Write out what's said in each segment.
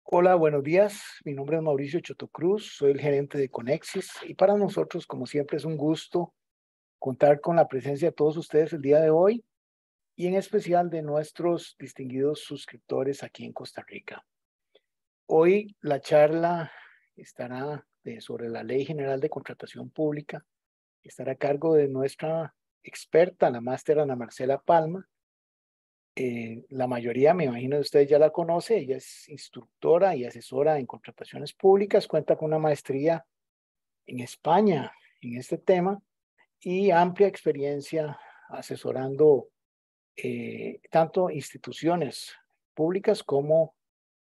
Hola, buenos días. Mi nombre es Mauricio Chotocruz, soy el gerente de Conexis y para nosotros, como siempre, es un gusto contar con la presencia de todos ustedes el día de hoy y en especial de nuestros distinguidos suscriptores aquí en Costa Rica. Hoy la charla estará sobre la Ley General de Contratación Pública. Estará a cargo de nuestra experta, la máster Ana Marcela Palma. La mayoría, me imagino, de ustedes ya la conoce. Ella es instructora y asesora en contrataciones públicas, cuenta con una maestría en España en este tema y amplia experiencia asesorando tanto instituciones públicas como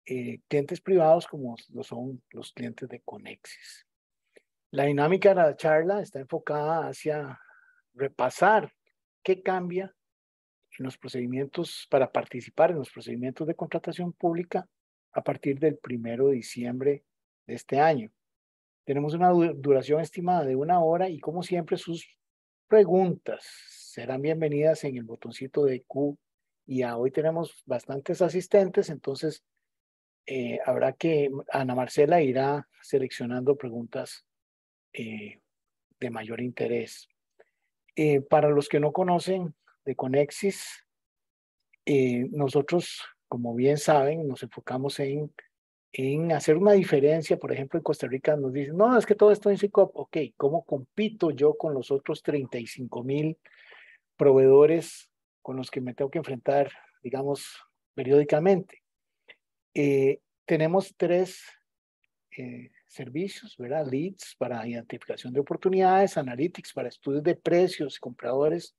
clientes privados, como lo son los clientes de Conexis. La dinámica de la charla está enfocada hacia repasar qué cambia en los procedimientos para participar en los procedimientos de contratación pública a partir del 1 de diciembre de este año. Tenemos una duración estimada de 1 hora y como siempre sus preguntas serán bienvenidas en el botoncito de Q y A. Hoy tenemos bastantes asistentes, entonces habrá que Ana Marcela irá seleccionando preguntas eh, de mayor interés. Para los que no conocen de Conexis, nosotros, como bien saben, nos enfocamos en hacer una diferencia. Por ejemplo, en Costa Rica nos dicen, no, es que todo esto en SICOP. Ok, ¿cómo compito yo con los otros 35,000 proveedores con los que me tengo que enfrentar, digamos, periódicamente? Tenemos tres servicios, ¿verdad? Leads para identificación de oportunidades, Analytics para estudios de precios, compradores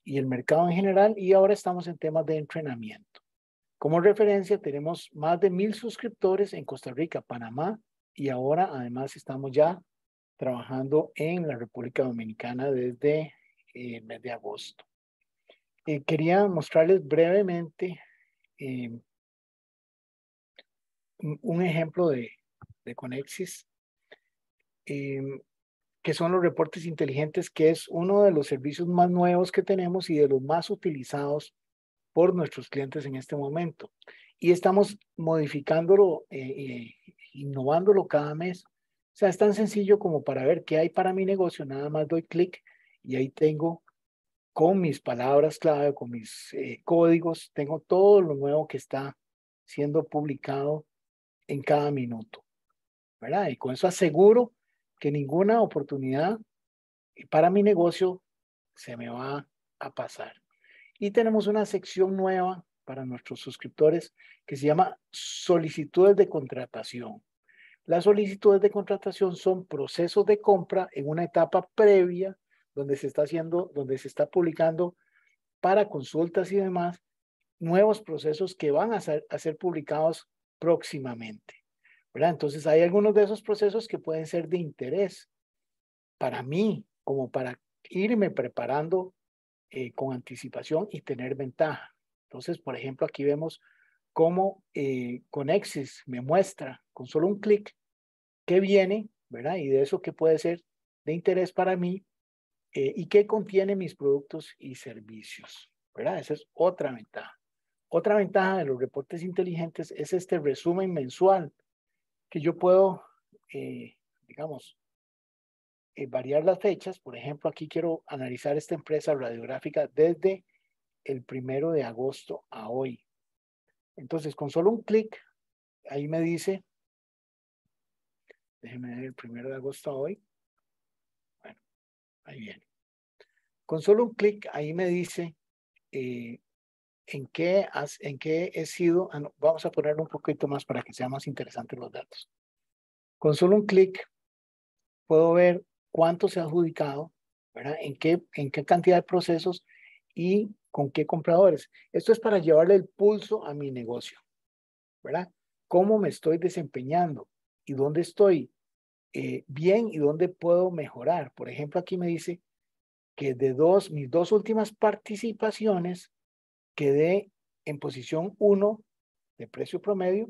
y el mercado en general, y ahora estamos en temas de entrenamiento. Como referencia, tenemos más de 1,000 suscriptores en Costa Rica, Panamá, y ahora además estamos ya trabajando en la República Dominicana desde el mes de agosto. Quería mostrarles brevemente eh, un ejemplo de Conexis, eh, que son los reportes inteligentes, que es uno de los servicios más nuevos que tenemos y de los más utilizados por nuestros clientes en este momento. Y estamos modificándolo, innovándolo cada mes. O sea, es tan sencillo como para ver qué hay para mi negocio. Nada más doy clic y ahí tengo con mis palabras clave, con mis códigos, tengo todo lo nuevo que está siendo publicado en cada minuto, ¿verdad? Y con eso aseguro que ninguna oportunidad para mi negocio se me va a pasar. Y tenemos una sección nueva para nuestros suscriptores que se llama solicitudes de contratación. Las solicitudes de contratación son procesos de compra en una etapa previa donde se está haciendo, donde se está publicando para consultas y demás, nuevos procesos que van a ser publicados próximamente, ¿verdad? Entonces hay algunos de esos procesos que pueden ser de interés para mí, como para irme preparando con anticipación y tener ventaja. Entonces, por ejemplo, aquí vemos cómo Conexis me muestra con solo un clic qué viene, ¿verdad? Y de eso qué puede ser de interés para mí y qué contiene mis productos y servicios, ¿verdad? Esa es otra ventaja. Otra ventaja de los reportes inteligentes es este resumen mensual que yo puedo, digamos, variar las fechas. Por ejemplo, aquí quiero analizar esta empresa radiográfica desde el 1 de agosto a hoy. Entonces, con solo un clic, ahí me dice, déjeme ver el 1 de agosto a hoy. Bueno, ahí viene. Con solo un clic, ahí me dice eh, en qué he sido. No, vamos a ponerlo un poquito más para que sean más interesantes los datos. Con solo un clic, puedo ver cuánto se ha adjudicado, ¿verdad? En qué cantidad de procesos y con qué compradores. Esto es para llevarle el pulso a mi negocio, ¿verdad? ¿Cómo me estoy desempeñando y dónde estoy bien y dónde puedo mejorar? Por ejemplo, aquí me dice que mis dos últimas participaciones quedé en posición 1 de precio promedio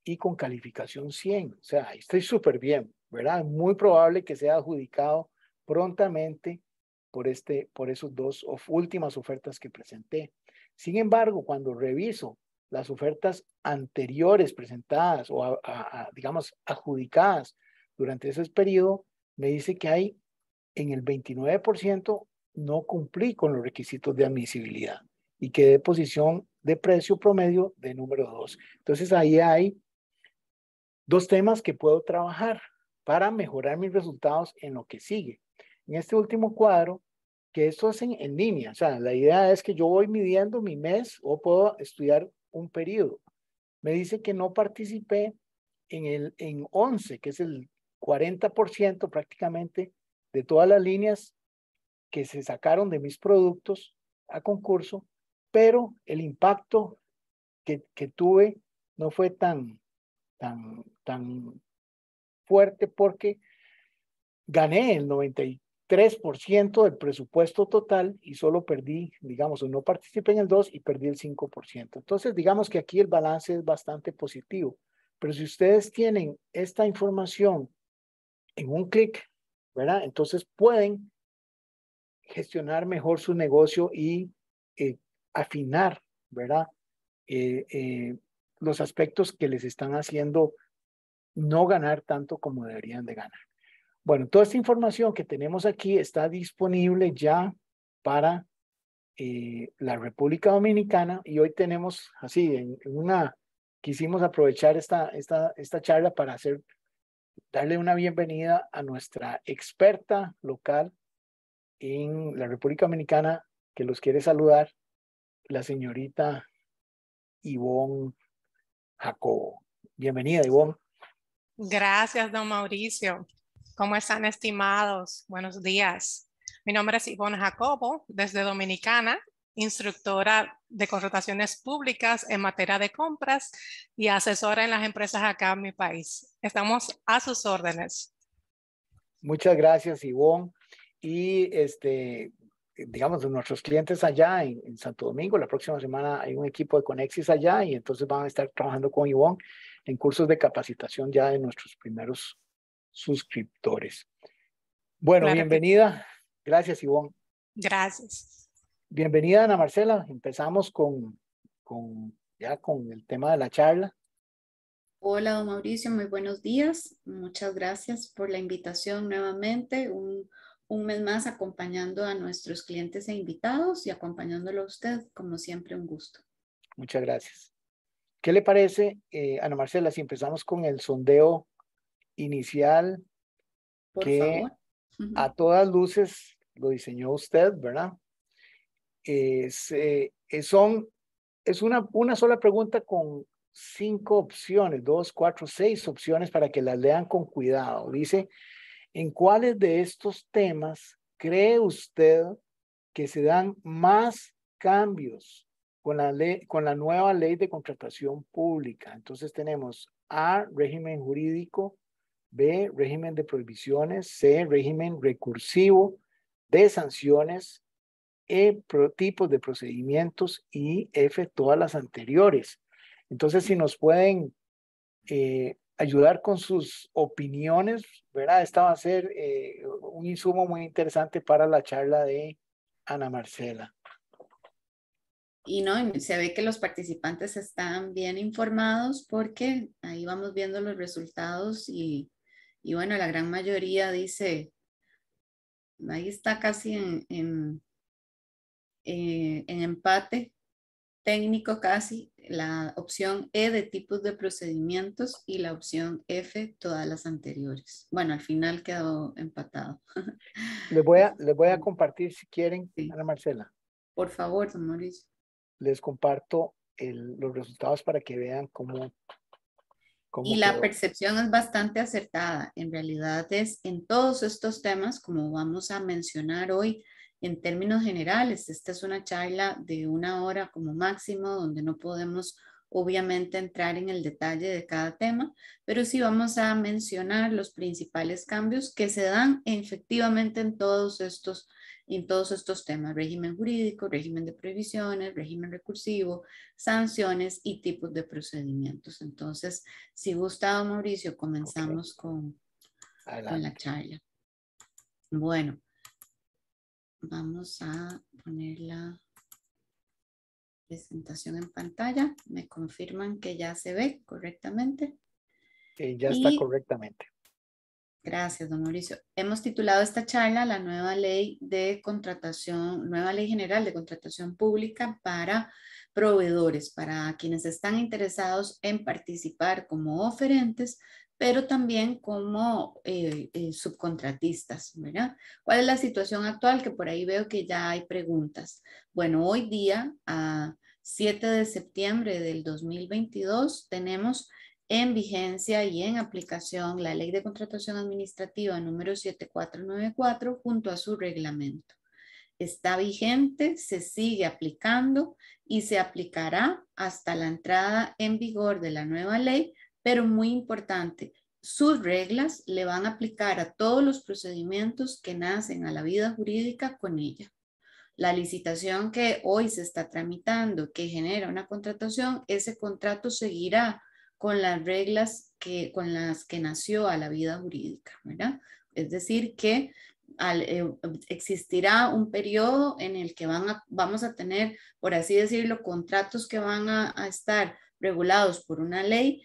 y con calificación 100. O sea, estoy súper bien, ¿verdad? Muy probable que sea adjudicado prontamente por esos dos últimas ofertas que presenté. Sin embargo, cuando reviso las ofertas anteriores presentadas o, digamos, adjudicadas durante ese periodo, me dice que hay en el 29% no cumplí con los requisitos de admisibilidad y quedé posición de precio promedio de número 2. Entonces ahí hay dos temas que puedo trabajar para mejorar mis resultados en lo que sigue. En este último cuadro, que esto es en línea, o sea, la idea es que yo voy midiendo mi mes o puedo estudiar un periodo. Me dice que no participé en 11, que es el 40% prácticamente de todas las líneas que se sacaron de mis productos a concurso, pero el impacto que tuve no fue tan fuerte porque gané el 93% del presupuesto total y solo perdí, digamos, o no participé en el 2 y perdí el 5%. Entonces, digamos que aquí el balance es bastante positivo. Pero si ustedes tienen esta información en un clic, ¿verdad? Entonces pueden gestionar mejor su negocio y afinar, ¿verdad? Eh, eh, los aspectos que les están haciendo no ganar tanto como deberían de ganar. Bueno, toda esta información que tenemos aquí está disponible ya para la República Dominicana y hoy tenemos así, quisimos aprovechar esta charla para darle una bienvenida a nuestra experta local en la República Dominicana que los quiere saludar, la señorita Ivonne Jacobo. Bienvenida, Ivonne. Gracias, don Mauricio. ¿Cómo están, estimados? Buenos días. Mi nombre es Ivonne Jacobo, desde Dominicana, instructora de contrataciones públicas en materia de compras y asesora en las empresas acá en mi país. Estamos a sus órdenes. Muchas gracias, Ivonne. Y digamos, nuestros clientes allá en Santo Domingo, la próxima semana hay un equipo de Conexis allá y entonces van a estar trabajando con Ivonne en cursos de capacitación ya de nuestros primeros suscriptores. Bueno, Claro que bienvenida. Gracias, Ivonne. gracias. Bienvenida, Ana Marcela. Empezamos ya con el tema de la charla. Hola, don Mauricio, muy buenos días. Muchas gracias por la invitación nuevamente. Un mes más acompañando a nuestros clientes e invitados y acompañándolo a usted, como siempre, un gusto. Muchas gracias. ¿Qué le parece, Ana Marcela, si empezamos con el sondeo inicial Por que favor. a todas luces lo diseñó usted, ¿verdad? Es una sola pregunta con 5 opciones, 2, 4, 6 opciones para que las lean con cuidado. Dice, ¿en cuáles de estos temas cree usted que se dan más cambios con la nueva ley de contratación pública? Entonces tenemos A, régimen jurídico; B, régimen de prohibiciones; C, régimen recursivo; D, sanciones; E, tipos de procedimientos; y F, todas las anteriores. Entonces, si nos pueden ayudar con sus opiniones, ¿verdad? Esta va a ser un insumo muy interesante para la charla de Ana Marcela. Y no, se ve que los participantes están bien informados porque ahí vamos viendo los resultados y bueno, la gran mayoría dice, ahí está casi en empate técnico casi, la opción E de tipos de procedimientos y la opción F todas las anteriores. Bueno, al final quedó empatado. Les voy a compartir, si quieren, Sí. Ana Marcela, Por favor, don Mauricio. les comparto los resultados para que vean Y cómo la quedó. percepción es bastante acertada. En realidad es en todos estos temas, como vamos a mencionar hoy, en términos generales. Esta es una charla de 1 hora como máximo, donde no podemos obviamente entrar en el detalle de cada tema, pero sí vamos a mencionar los principales cambios que se dan efectivamente en todos estos temas: régimen jurídico, régimen de prohibiciones, régimen recursivo, sanciones y tipos de procedimientos. Entonces, si gusta, Mauricio, Ok, comenzamos con la adelante. charla. Bueno, vamos a ponerla Presentación en pantalla. Me confirman que ya se ve correctamente. Ya está correctamente. Gracias, don Mauricio. Hemos titulado esta charla la nueva ley de contratación, nueva ley general de contratación pública para proveedores, para quienes están interesados en participar como oferentes, pero también como subcontratistas, ¿verdad? ¿Cuál es la situación actual? Que por ahí veo que ya hay preguntas. Bueno, hoy día, a 7 de septiembre del 2022, tenemos en vigencia y en aplicación la Ley de Contratación Administrativa número 7494 junto a su reglamento. Está vigente, se sigue aplicando y se aplicará hasta la entrada en vigor de la nueva ley, pero muy importante, sus reglas le van a aplicar a todos los procedimientos que nacen a la vida jurídica con ella. La licitación que hoy se está tramitando, que genera una contratación, ese contrato seguirá con las reglas con las que nació a la vida jurídica, ¿verdad? Es decir, que existirá un periodo en el que vamos a tener, por así decirlo, contratos que van a estar regulados por una ley,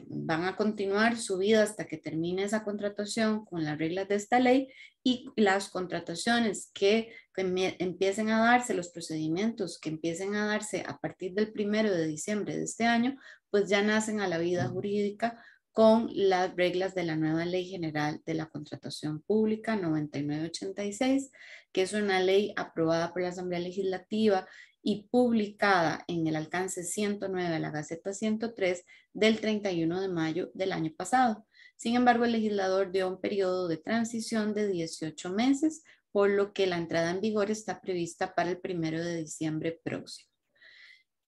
van a continuar su vida hasta que termine esa contratación con las reglas de esta ley, y las contrataciones que empiecen a darse, los procedimientos que empiecen a darse a partir del 1 de diciembre de este año, pues ya nacen a la vida jurídica con las reglas de la nueva Ley General de la Contratación Pública 9986, que es una ley aprobada por la Asamblea Legislativa y publicada en el alcance 109 de la Gaceta 103 del 31 de mayo del año pasado. Sin embargo, el legislador dio un periodo de transición de 18 meses, por lo que la entrada en vigor está prevista para el 1 de diciembre próximo.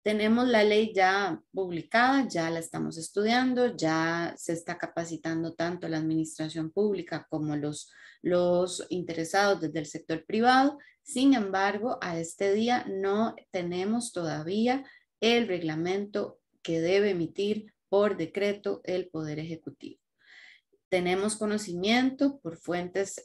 Tenemos la ley ya publicada, ya la estamos estudiando, ya se está capacitando tanto la administración pública como los interesados desde el sector privado. Sin embargo, a este día no tenemos todavía el reglamento que debe emitir por decreto el Poder Ejecutivo. Tenemos conocimiento por fuentes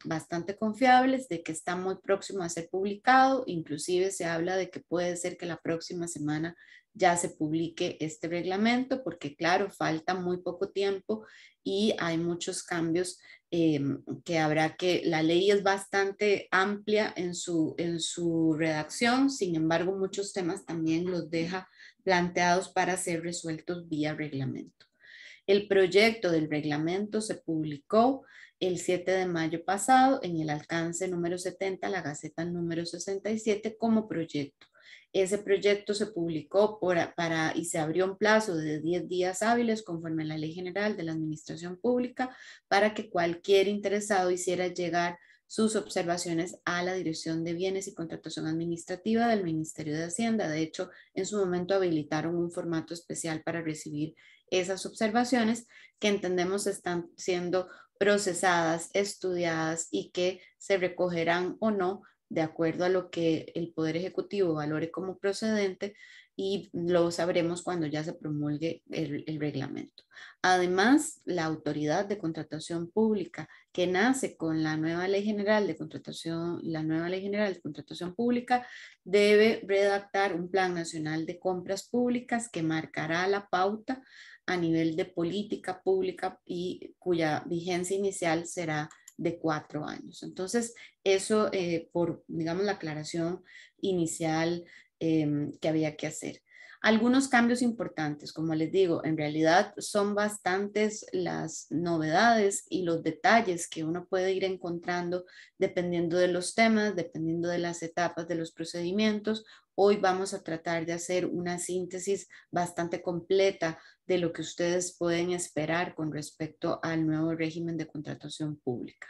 bastante confiables de que está muy próximo a ser publicado, inclusive se habla de que puede ser que la próxima semana ya se publique este reglamento, porque claro, falta muy poco tiempo y hay muchos cambios que habrá que, la ley es bastante amplia en su redacción, sin embargo muchos temas también los deja planteados para ser resueltos vía reglamento. El proyecto del reglamento se publicó el 7 de mayo pasado en el alcance número 70, la Gaceta número 67 como proyecto. Ese proyecto se publicó y se abrió un plazo de 10 días hábiles conforme a la Ley General de la Administración Pública para que cualquier interesado hiciera llegar sus observaciones a la Dirección de Bienes y Contratación Administrativa del Ministerio de Hacienda. De hecho, en su momento habilitaron un formato especial para recibir esas observaciones que entendemos están siendo procesadas, estudiadas y que se recogerán o no de acuerdo a lo que el Poder Ejecutivo valore como procedente, y lo sabremos cuando ya se promulgue el reglamento. Además, la autoridad de contratación pública que nace con la nueva Ley General de Contratación, Pública, debe redactar un Plan Nacional de Compras Públicas que marcará la pauta a nivel de política pública y cuya vigencia inicial será de 4 años. Entonces, eso por, digamos, la aclaración inicial que había que hacer. Algunos cambios importantes, como les digo, en realidad son bastantes las novedades y los detalles que uno puede ir encontrando dependiendo de los temas, dependiendo de las etapas de los procedimientos. Hoy vamos a tratar de hacer una síntesis bastante completa de lo que ustedes pueden esperar con respecto al nuevo régimen de contratación pública.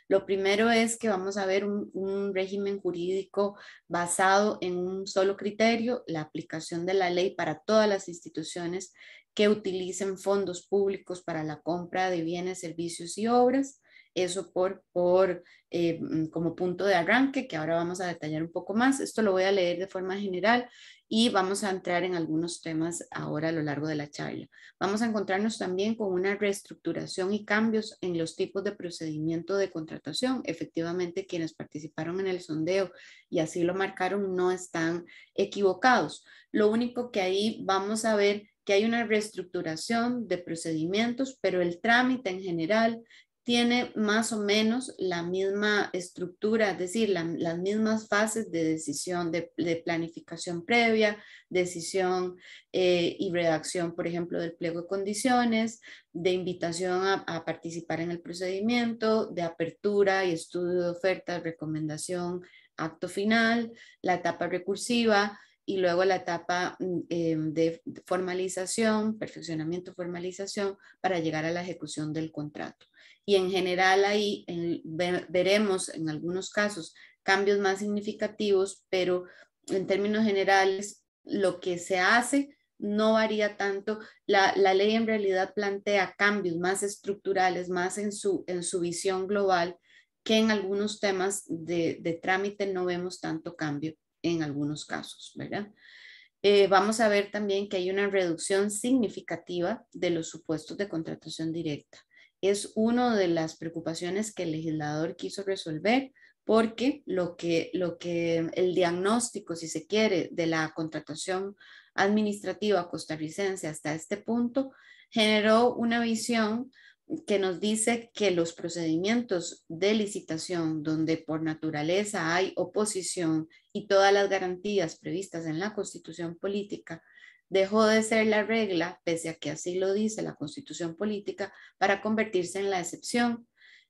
Lo primero es que vamos a ver un régimen jurídico basado en un solo criterio, la aplicación de la ley para todas las instituciones que utilicen fondos públicos para la compra de bienes, servicios y obras. Eso como punto de arranque, que ahora vamos a detallar un poco más. Esto lo voy a leer de forma general y vamos a entrar en algunos temas ahora a lo largo de la charla. Vamos a encontrarnos también con una reestructuración y cambios en los tipos de procedimiento de contratación. Efectivamente, quienes participaron en el sondeo y así lo marcaron no están equivocados. Lo único que ahí vamos a ver que hay una reestructuración de procedimientos, pero el trámite en general tiene más o menos la misma estructura, es decir, las mismas fases de decisión, de planificación previa, decisión y redacción, por ejemplo, del pliego de condiciones, de invitación a participar en el procedimiento, de apertura y estudio de ofertas, recomendación, acto final, la etapa recursiva, y luego la etapa de formalización, perfeccionamiento, formalización, para llegar a la ejecución del contrato. Y en general ahí veremos en algunos casos cambios más significativos, pero en términos generales lo que se hace no varía tanto. La ley en realidad plantea cambios más estructurales, más en su visión global, que en algunos temas de trámite no vemos tanto cambio en algunos casos, ¿verdad? Vamos a ver también que hay una reducción significativa de los supuestos de contratación directa. Es una de las preocupaciones que el legislador quiso resolver, porque lo que el diagnóstico, si se quiere, de la contratación administrativa costarricense hasta este punto, generó una visión que nos dice que los procedimientos de licitación donde por naturaleza hay oposición y todas las garantías previstas en la Constitución Política dejó de ser la regla, pese a que así lo dice la Constitución Política, para convertirse en la excepción,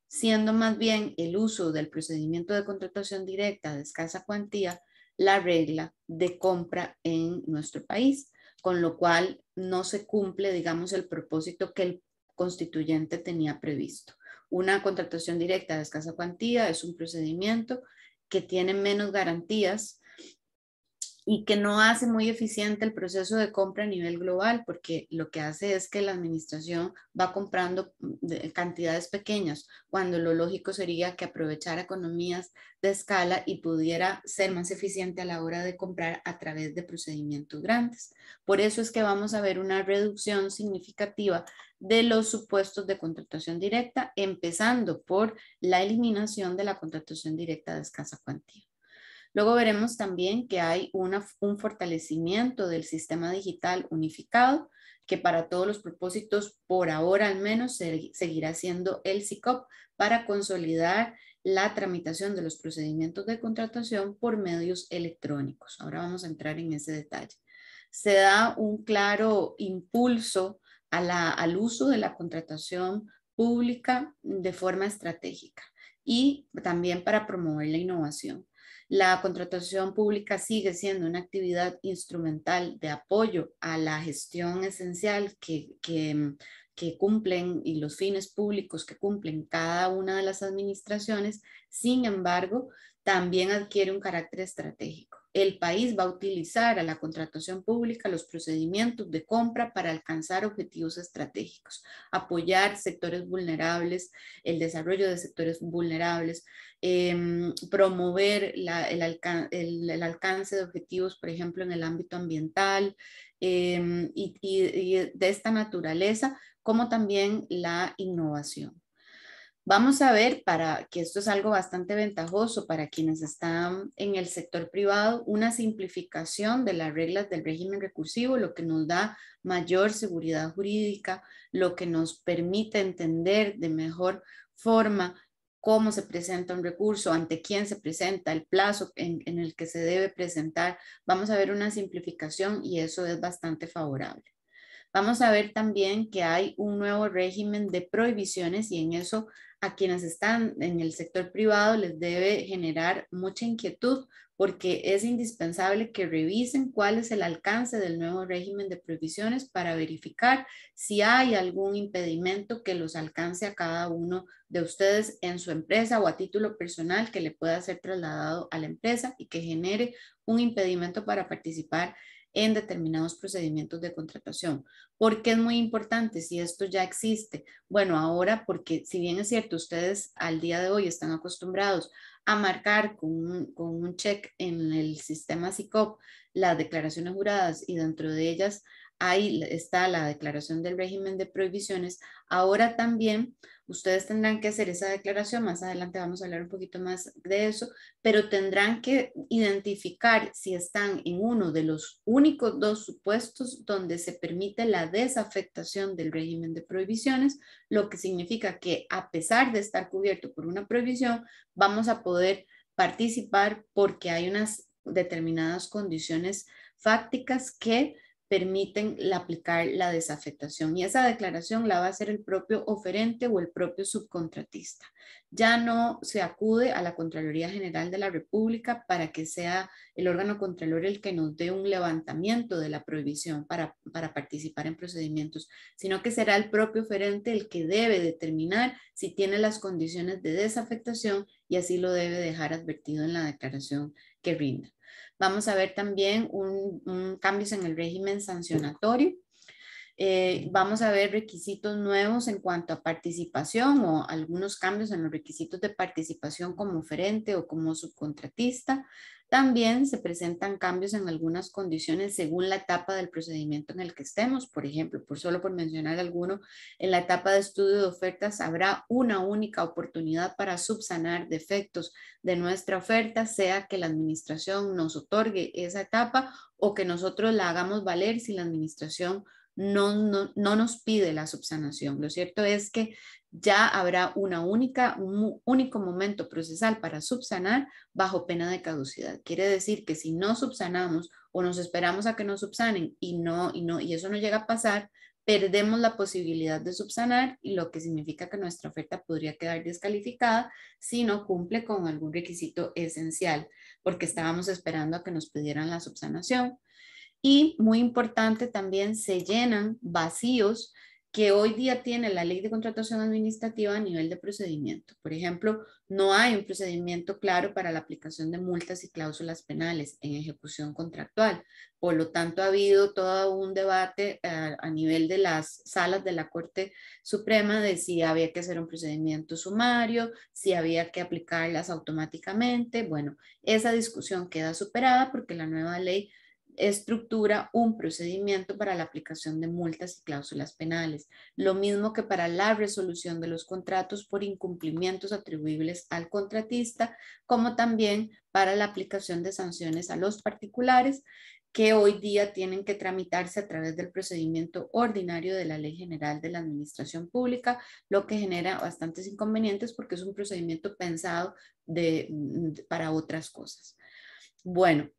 siendo más bien el uso del procedimiento de contratación directa de escasa cuantía la regla de compra en nuestro país, con lo cual no se cumple, digamos, el propósito que el constituyente tenía previsto. Una contratación directa de escasa cuantía es un procedimiento que tiene menos garantías y que no hace muy eficiente el proceso de compra a nivel global, porque lo que hace es que la administración va comprando cantidades pequeñas, cuando lo lógico sería que aprovechara economías de escala y pudiera ser más eficiente a la hora de comprar a través de procedimientos grandes. Por eso es que vamos a ver una reducción significativa de los supuestos de contratación directa, empezando por la eliminación de la contratación directa de escasa cuantía. Luego veremos también que hay un fortalecimiento del sistema digital unificado, que para todos los propósitos, por ahora al menos, seguirá siendo el SICOP para consolidar la tramitación de los procedimientos de contratación por medios electrónicos. Ahora vamos a entrar en ese detalle. Se da un claro impulso al uso de la contratación pública de forma estratégica y también para promover la innovación. La contratación pública sigue siendo una actividad instrumental de apoyo a la gestión esencial que cumplen y los fines públicos que cumplen cada una de las administraciones. Sin embargo, también adquiere un carácter estratégico. El país va a utilizar a la contratación pública los procedimientos de compra para alcanzar objetivos estratégicos, apoyar sectores vulnerables, el desarrollo de sectores vulnerables, promover el alcance de objetivos, por ejemplo, en el ámbito ambiental y de esta naturaleza, como también la innovación. Vamos a ver, para que esto es algo bastante ventajoso para quienes están en el sector privado, una simplificación de las reglas del régimen recursivo, lo que nos da mayor seguridad jurídica, lo que nos permite entender de mejor forma cómo se presenta un recurso, ante quién se presenta, el plazo en el que se debe presentar. Vamos a ver una simplificación y eso es bastante favorable. Vamos a ver también que hay un nuevo régimen de prohibiciones y en eso a quienes están en el sector privado les debe generar mucha inquietud, porque es indispensable que revisen cuál es el alcance del nuevo régimen de prohibiciones para verificar si hay algún impedimento que los alcance a cada uno de ustedes en su empresa o a título personal que le pueda ser trasladado a la empresa y que genere un impedimento para participar en determinados procedimientos de contratación. ¿Por qué es muy importante si esto ya existe? Bueno, ahora porque si bien es cierto, ustedes al día de hoy están acostumbrados a marcar con un check en el sistema SICOP las declaraciones juradas y dentro de ellas ahí está la declaración del régimen de prohibiciones, ahora también ustedes tendrán que hacer esa declaración, más adelante vamos a hablar un poquito más de eso, pero tendrán que identificar si están en uno de los únicos dos supuestos donde se permite la desafectación del régimen de prohibiciones, lo que significa que a pesar de estar cubierto por una prohibición, vamos a poder participar porque hay unas determinadas condiciones fácticas que permiten aplicar la desafectación y esa declaración la va a hacer el propio oferente o el propio subcontratista. Ya no se acude a la Contraloría General de la República para que sea el órgano contralor el que nos dé un levantamiento de la prohibición para participar en procedimientos, sino que será el propio oferente el que debe determinar si tiene las condiciones de desafectación y así lo debe dejar advertido en la declaración que rinda. Vamos a ver también cambios en el régimen sancionatorio. Vamos a ver requisitos nuevos en cuanto a participación o algunos cambios en los requisitos de participación como oferente o como subcontratista. También se presentan cambios en algunas condiciones según la etapa del procedimiento en el que estemos. Por ejemplo, solo por mencionar alguno, en la etapa de estudio de ofertas habrá una única oportunidad para subsanar defectos de nuestra oferta, sea que la administración nos otorgue esa etapa o que nosotros la hagamos valer si la administración no nos pide la subsanación. Lo cierto es que ya habrá un único momento procesal para subsanar bajo pena de caducidad. Quiere decir que si no subsanamos o nos esperamos a que nos subsanen y eso no llega a pasar, perdemos la posibilidad de subsanar, y lo que significa que nuestra oferta podría quedar descalificada si no cumple con algún requisito esencial, porque estábamos esperando a que nos pidieran la subsanación. Y muy importante también, se llenan vacíos que hoy día tiene la ley de contratación administrativa a nivel de procedimiento. Por ejemplo, no hay un procedimiento claro para la aplicación de multas y cláusulas penales en ejecución contractual. Por lo tanto, ha habido todo un debate a nivel de las salas de la Corte Suprema de si había que hacer un procedimiento sumario, si había que aplicarlas automáticamente. Bueno, esa discusión queda superada porque la nueva ley estructura un procedimiento para la aplicación de multas y cláusulas penales, lo mismo que para la resolución de los contratos por incumplimientos atribuibles al contratista, como también para la aplicación de sanciones a los particulares que hoy día tienen que tramitarse a través del procedimiento ordinario de la Ley General de la Administración Pública, lo que genera bastantes inconvenientes porque es un procedimiento pensado para otras cosas. Bueno,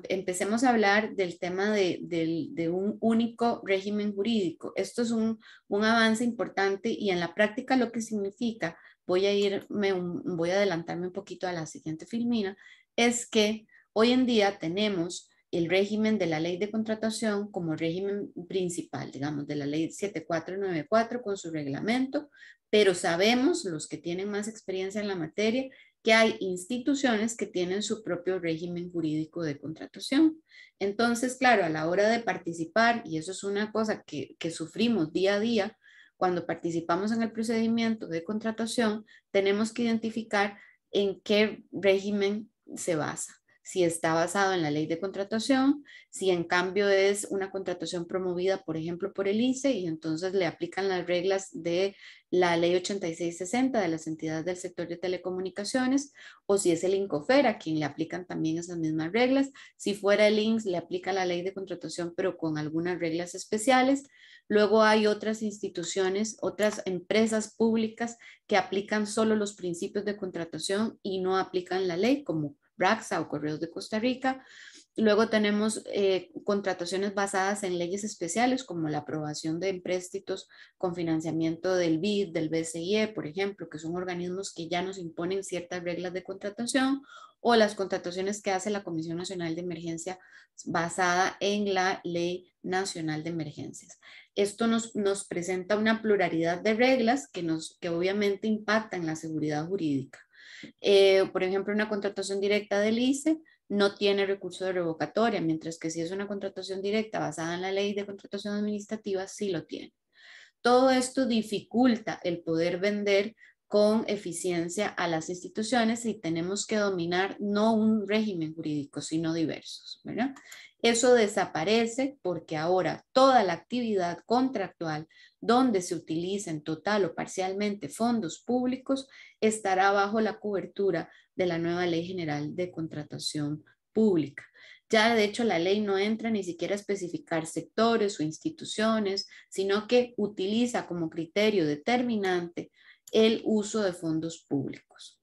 empecemos a hablar del tema de un único régimen jurídico. Esto es un avance importante y en la práctica lo que significa, voy a adelantarme un poquito a la siguiente filmina, es que hoy en día tenemos el régimen de la ley de contratación como régimen principal, digamos, de la ley 7494 con su reglamento, pero sabemos, los que tienen más experiencia en la materia, que hay instituciones que tienen su propio régimen jurídico de contratación. Entonces, claro, a la hora de participar, y eso es una cosa que sufrimos día a día, cuando participamos en el procedimiento de contratación, tenemos que identificar en qué régimen se basa. Si está basado en la ley de contratación, si en cambio es una contratación promovida, por ejemplo, por el ICE, y entonces le aplican las reglas de la ley 8660 de las entidades del sector de telecomunicaciones, o si es el INCOFER, a quien le aplican también esas mismas reglas. Si fuera el INSS, le aplica la ley de contratación, pero con algunas reglas especiales. Luego hay otras instituciones, otras empresas públicas que aplican solo los principios de contratación y no aplican la ley, como Braxa o Correos de Costa Rica. Luego tenemos contrataciones basadas en leyes especiales como la aprobación de empréstitos con financiamiento del BID, del BCIE, por ejemplo, que son organismos que ya nos imponen ciertas reglas de contratación, o las contrataciones que hace la Comisión Nacional de Emergencia basada en la Ley Nacional de Emergencias. Esto nos presenta una pluralidad de reglas que obviamente impactan la seguridad jurídica. Por ejemplo, una contratación directa del ICE no tiene recurso de revocatoria, mientras que si es una contratación directa basada en la ley de contratación administrativa, sí lo tiene. Todo esto dificulta el poder vender con eficiencia a las instituciones y tenemos que dominar no un régimen jurídico, sino diversos, ¿verdad? Eso desaparece porque ahora toda la actividad contractual donde se utilicen total o parcialmente fondos públicos estará bajo la cobertura de la nueva Ley General de Contratación Pública. Ya de hecho la ley no entra ni siquiera a especificar sectores o instituciones, sino que utiliza como criterio determinante el uso de fondos públicos.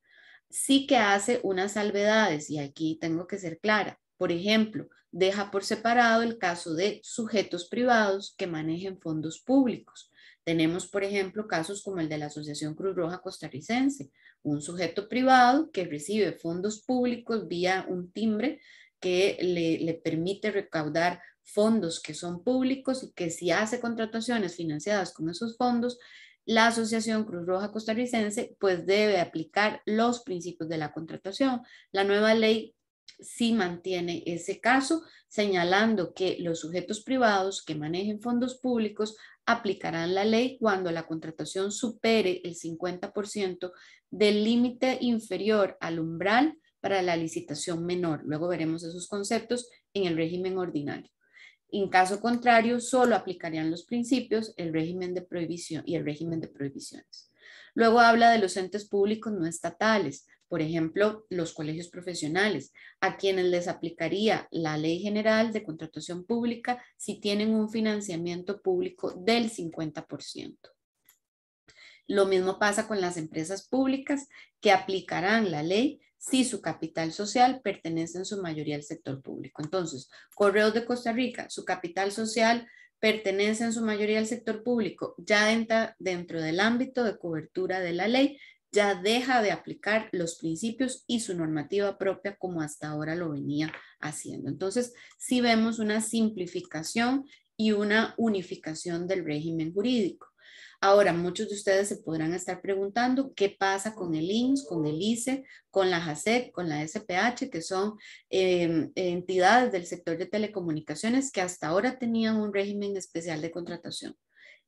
Sí que hace unas salvedades y aquí tengo que ser clara. Por ejemplo, deja por separado el caso de sujetos privados que manejen fondos públicos. Tenemos, por ejemplo, casos como el de la Asociación Cruz Roja Costarricense, un sujeto privado que recibe fondos públicos vía un timbre que le permite recaudar fondos que son públicos y que si hace contrataciones financiadas con esos fondos, la Asociación Cruz Roja Costarricense pues debe aplicar los principios de la contratación. La nueva ley sí mantiene ese caso, señalando que los sujetos privados que manejen fondos públicos aplicarán la ley cuando la contratación supere el 50% del límite inferior al umbral para la licitación menor. Luego veremos esos conceptos en el régimen ordinario. En caso contrario, solo aplicarían los principios, el régimen de prohibición y el régimen de prohibiciones. Luego habla de los entes públicos no estatales, por ejemplo, los colegios profesionales, a quienes les aplicaría la Ley General de Contratación Pública si tienen un financiamiento público del 50%. Lo mismo pasa con las empresas públicas que aplicarán la ley si su capital social pertenece en su mayoría al sector público. Entonces, Correos de Costa Rica, su capital social pertenece en su mayoría al sector público, ya entra dentro del ámbito de cobertura de la ley, ya deja de aplicar los principios y su normativa propia como hasta ahora lo venía haciendo. Entonces, sí vemos una simplificación y una unificación del régimen jurídico. Ahora, muchos de ustedes se podrán estar preguntando qué pasa con el INS, con el ICE, con la JASEC, con la SPH, que son entidades del sector de telecomunicaciones que hasta ahora tenían un régimen especial de contratación.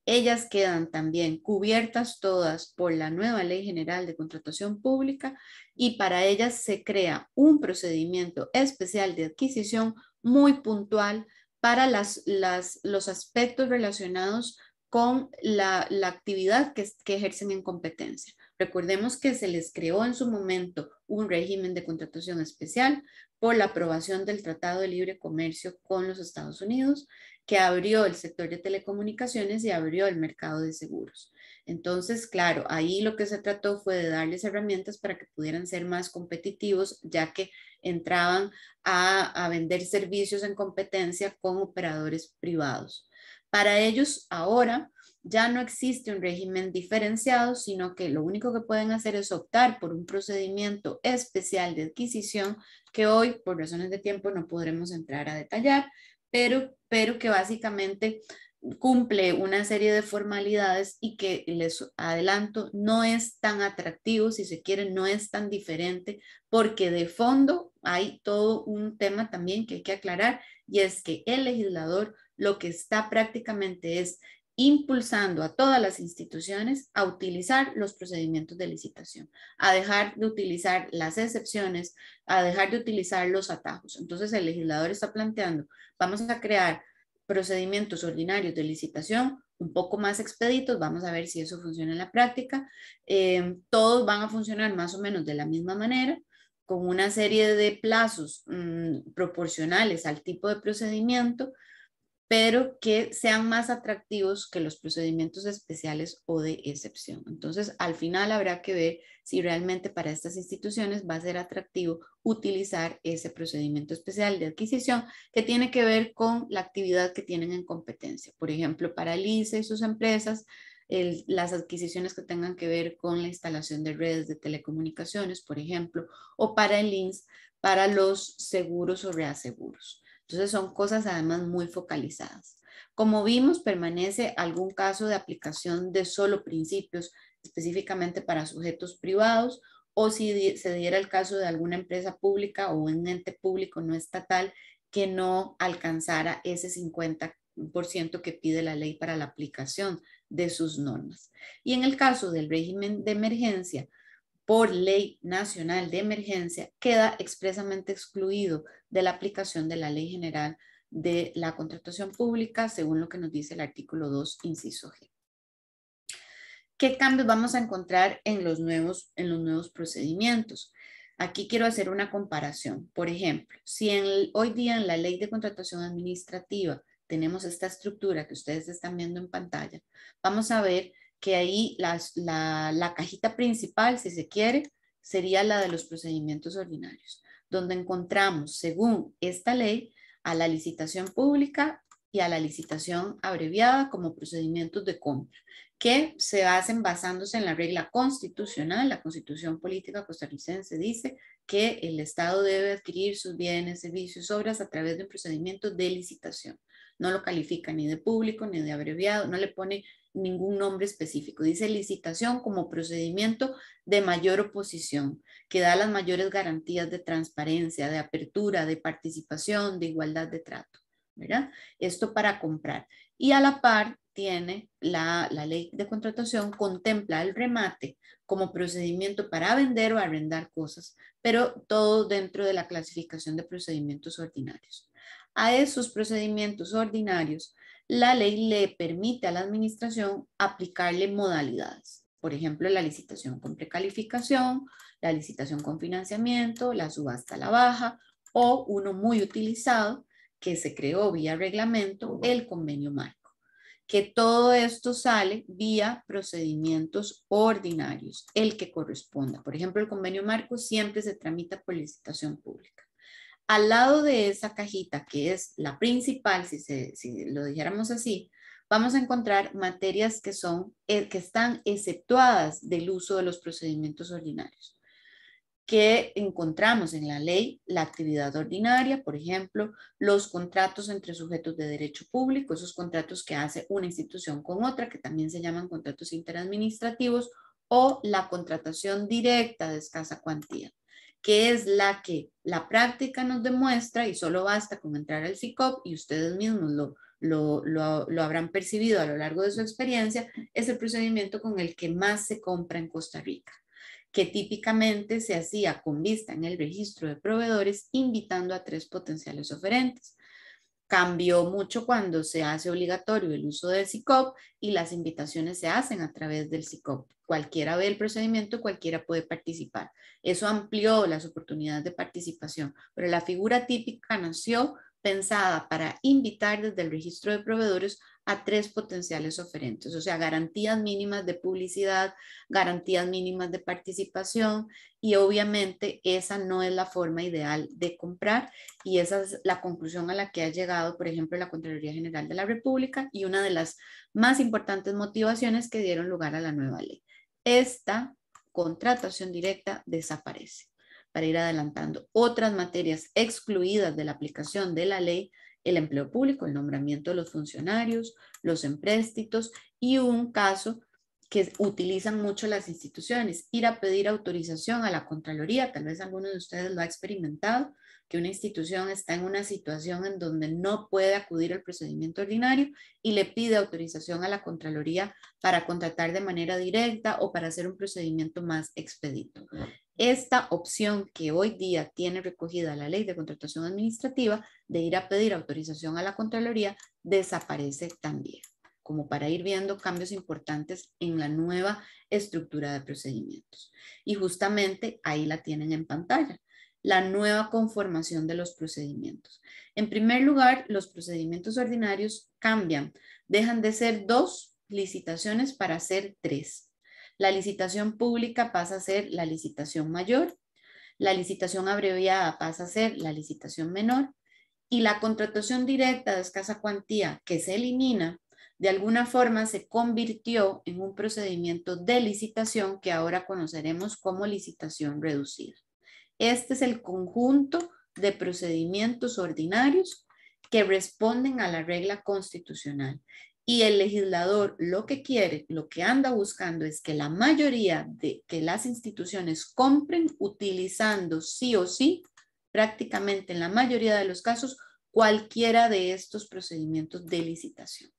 Ellas quedan también cubiertas todas por la nueva Ley General de Contratación Pública y para ellas se crea un procedimiento especial de adquisición muy puntual para los aspectos relacionados con la actividad que ejercen en competencia. Recordemos que se les creó en su momento un régimen de contratación especial por la aprobación del Tratado de Libre Comercio con los Estados Unidos, que abrió el sector de telecomunicaciones y abrió el mercado de seguros. Entonces, claro, ahí lo que se trató fue de darles herramientas para que pudieran ser más competitivos, ya que entraban a vender servicios en competencia con operadores privados. Para ellos ahora ya no existe un régimen diferenciado, sino que lo único que pueden hacer es optar por un procedimiento especial de adquisición que hoy, por razones de tiempo, no podremos entrar a detallar, pero que básicamente cumple una serie de formalidades y que les adelanto no es tan atractivo, si se quiere, no es tan diferente, porque de fondo hay todo un tema también que hay que aclarar y es que el legislador lo que está prácticamente es impulsando a todas las instituciones a utilizar los procedimientos de licitación, a dejar de utilizar las excepciones, a dejar de utilizar los atajos. Entonces el legislador está planteando, vamos a crear procedimientos ordinarios de licitación un poco más expeditos, vamos a ver si eso funciona en la práctica. Todos van a funcionar más o menos de la misma manera, con una serie de plazos proporcionales al tipo de procedimiento, pero que sean más atractivos que los procedimientos especiales o de excepción. Entonces, al final habrá que ver si realmente para estas instituciones va a ser atractivo utilizar ese procedimiento especial de adquisición que tiene que ver con la actividad que tienen en competencia. Por ejemplo, para el ICE y sus empresas, las adquisiciones que tengan que ver con la instalación de redes de telecomunicaciones, por ejemplo, o para el INS, para los seguros o reaseguros. Entonces son cosas además muy focalizadas. Como vimos, permanece algún caso de aplicación de solo principios específicamente para sujetos privados o si se diera el caso de alguna empresa pública o un ente público no estatal que no alcanzara ese 50% que pide la ley para la aplicación de sus normas. Y en el caso del régimen de emergencia, por ley nacional de emergencia, queda expresamente excluido de la aplicación de la Ley General de la Contratación Pública, según lo que nos dice el artículo 2, inciso G. ¿Qué cambios vamos a encontrar en los nuevos procedimientos? Aquí quiero hacer una comparación. Por ejemplo, si hoy día en la Ley de Contratación Administrativa tenemos esta estructura que ustedes están viendo en pantalla, vamos a ver que ahí la cajita principal, si se quiere, sería la de los procedimientos ordinarios, donde encontramos, según esta ley, a la licitación pública y a la licitación abreviada como procedimientos de compra, que se hacen basándose en la regla constitucional. La Constitución Política Costarricense dice que el Estado debe adquirir sus bienes, servicios, obras a través de un procedimiento de licitación. No lo califica ni de público ni de abreviado, no le pone ningún nombre específico. Dice licitación como procedimiento de mayor oposición, que da las mayores garantías de transparencia, de apertura, de participación, de igualdad de trato, ¿verdad? Esto para comprar. Y a la par tiene la ley de contratación, contempla el remate como procedimiento para vender o arrendar cosas, pero todo dentro de la clasificación de procedimientos ordinarios. A esos procedimientos ordinarios, la ley le permite a la administración aplicarle modalidades. Por ejemplo, la licitación con precalificación, la licitación con financiamiento, la subasta a la baja o uno muy utilizado que se creó vía reglamento, el convenio marco. Que todo esto sale vía procedimientos ordinarios, el que corresponda. Por ejemplo, el convenio marco siempre se tramita por licitación pública. Al lado de esa cajita, que es la principal, si lo dijéramos así, vamos a encontrar materias que están exceptuadas del uso de los procedimientos ordinarios, que encontramos en la ley: la actividad ordinaria, por ejemplo, los contratos entre sujetos de derecho público, esos contratos que hace una institución con otra, que también se llaman contratos interadministrativos, o la contratación directa de escasa cuantía, que es la que la práctica nos demuestra, y solo basta con entrar al SICOP y ustedes mismos lo habrán percibido a lo largo de su experiencia, es el procedimiento con el que más se compra en Costa Rica, que típicamente se hacía con vista en el registro de proveedores, invitando a 3 potenciales oferentes. Cambió mucho cuando se hace obligatorio el uso del SICOP y las invitaciones se hacen a través del SICOP. Cualquiera ve el procedimiento, cualquiera puede participar. Eso amplió las oportunidades de participación, pero la figura típica nació pensada para invitar desde el registro de proveedores a 3 potenciales oferentes, o sea, garantías mínimas de publicidad, garantías mínimas de participación, y obviamente esa no es la forma ideal de comprar, y esa es la conclusión a la que ha llegado, por ejemplo, la Contraloría General de la República, y una de las más importantes motivaciones que dieron lugar a la nueva ley. Esta contratación directa desaparece. Para ir adelantando, otras materias excluidas de la aplicación de la ley: el empleo público, el nombramiento de los funcionarios, los empréstitos, y un caso que utilizan mucho las instituciones: ir a pedir autorización a la Contraloría. Tal vez alguno de ustedes lo ha experimentado, que una institución está en una situación en donde no puede acudir al procedimiento ordinario y le pide autorización a la Contraloría para contratar de manera directa o para hacer un procedimiento más expedito. Esta opción que hoy día tiene recogida la Ley de Contratación Administrativa de ir a pedir autorización a la Contraloría desaparece también, como para ir viendo cambios importantes en la nueva estructura de procedimientos. Y justamente ahí la tienen en pantalla: la nueva conformación de los procedimientos. En primer lugar, los procedimientos ordinarios cambian, dejan de ser 2 licitaciones para ser 3. La licitación pública pasa a ser la licitación mayor, la licitación abreviada pasa a ser la licitación menor, y la contratación directa de escasa cuantía, que se elimina, de alguna forma se convirtió en un procedimiento de licitación que ahora conoceremos como licitación reducida. Este es el conjunto de procedimientos ordinarios que responden a la regla constitucional Y el legislador lo que quiere, lo que anda buscando es que la mayoría de que las instituciones compren utilizando sí o sí, prácticamente en la mayoría de los casos, cualquiera de estos procedimientos de licitación.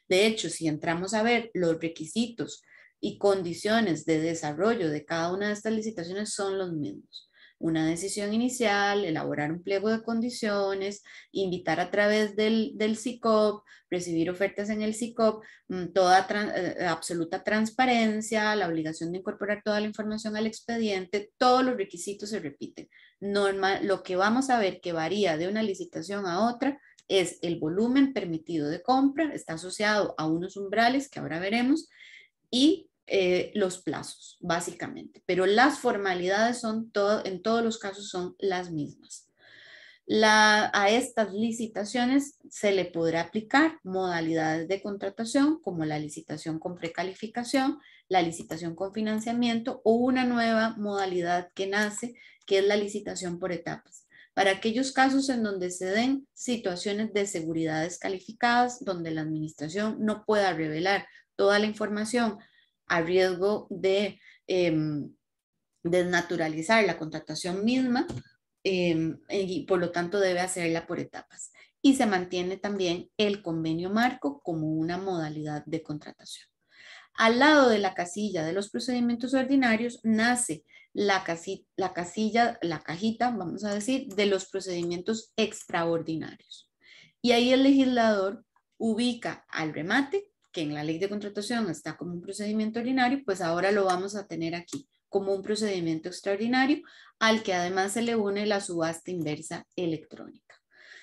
De hecho, si entramos a ver los requisitos y condiciones de desarrollo de cada una de estas licitaciones son los mismos. Una decisión inicial, elaborar un pliego de condiciones, invitar a través del SICOP, recibir ofertas en el SICOP, toda absoluta transparencia, la obligación de incorporar toda la información al expediente, todos los requisitos se repiten. Lo que vamos a ver que varía de una licitación a otra es el volumen permitido de compra, está asociado a unos umbrales que ahora veremos, y los plazos, básicamente. Pero las formalidades son en todos los casos son las mismas. A estas licitaciones se le podrá aplicar modalidades de contratación como la licitación con precalificación, la licitación con financiamiento o una nueva modalidad que nace, que es la licitación por etapas. Para aquellos casos en donde se den situaciones de seguridad descalificadas, donde la administración no pueda revelar toda la información a riesgo de desnaturalizar la contratación misma, y por lo tanto debe hacerla por etapas. Y se mantiene también el convenio marco como una modalidad de contratación. Al lado de la casilla de los procedimientos ordinarios nace la cajita, vamos a decir, de los procedimientos extraordinarios. Y ahí el legislador ubica al remate, que en la ley de contratación está como un procedimiento ordinario, pues ahora lo vamos a tener aquí como un procedimiento extraordinario, al que además se le une la subasta inversa electrónica.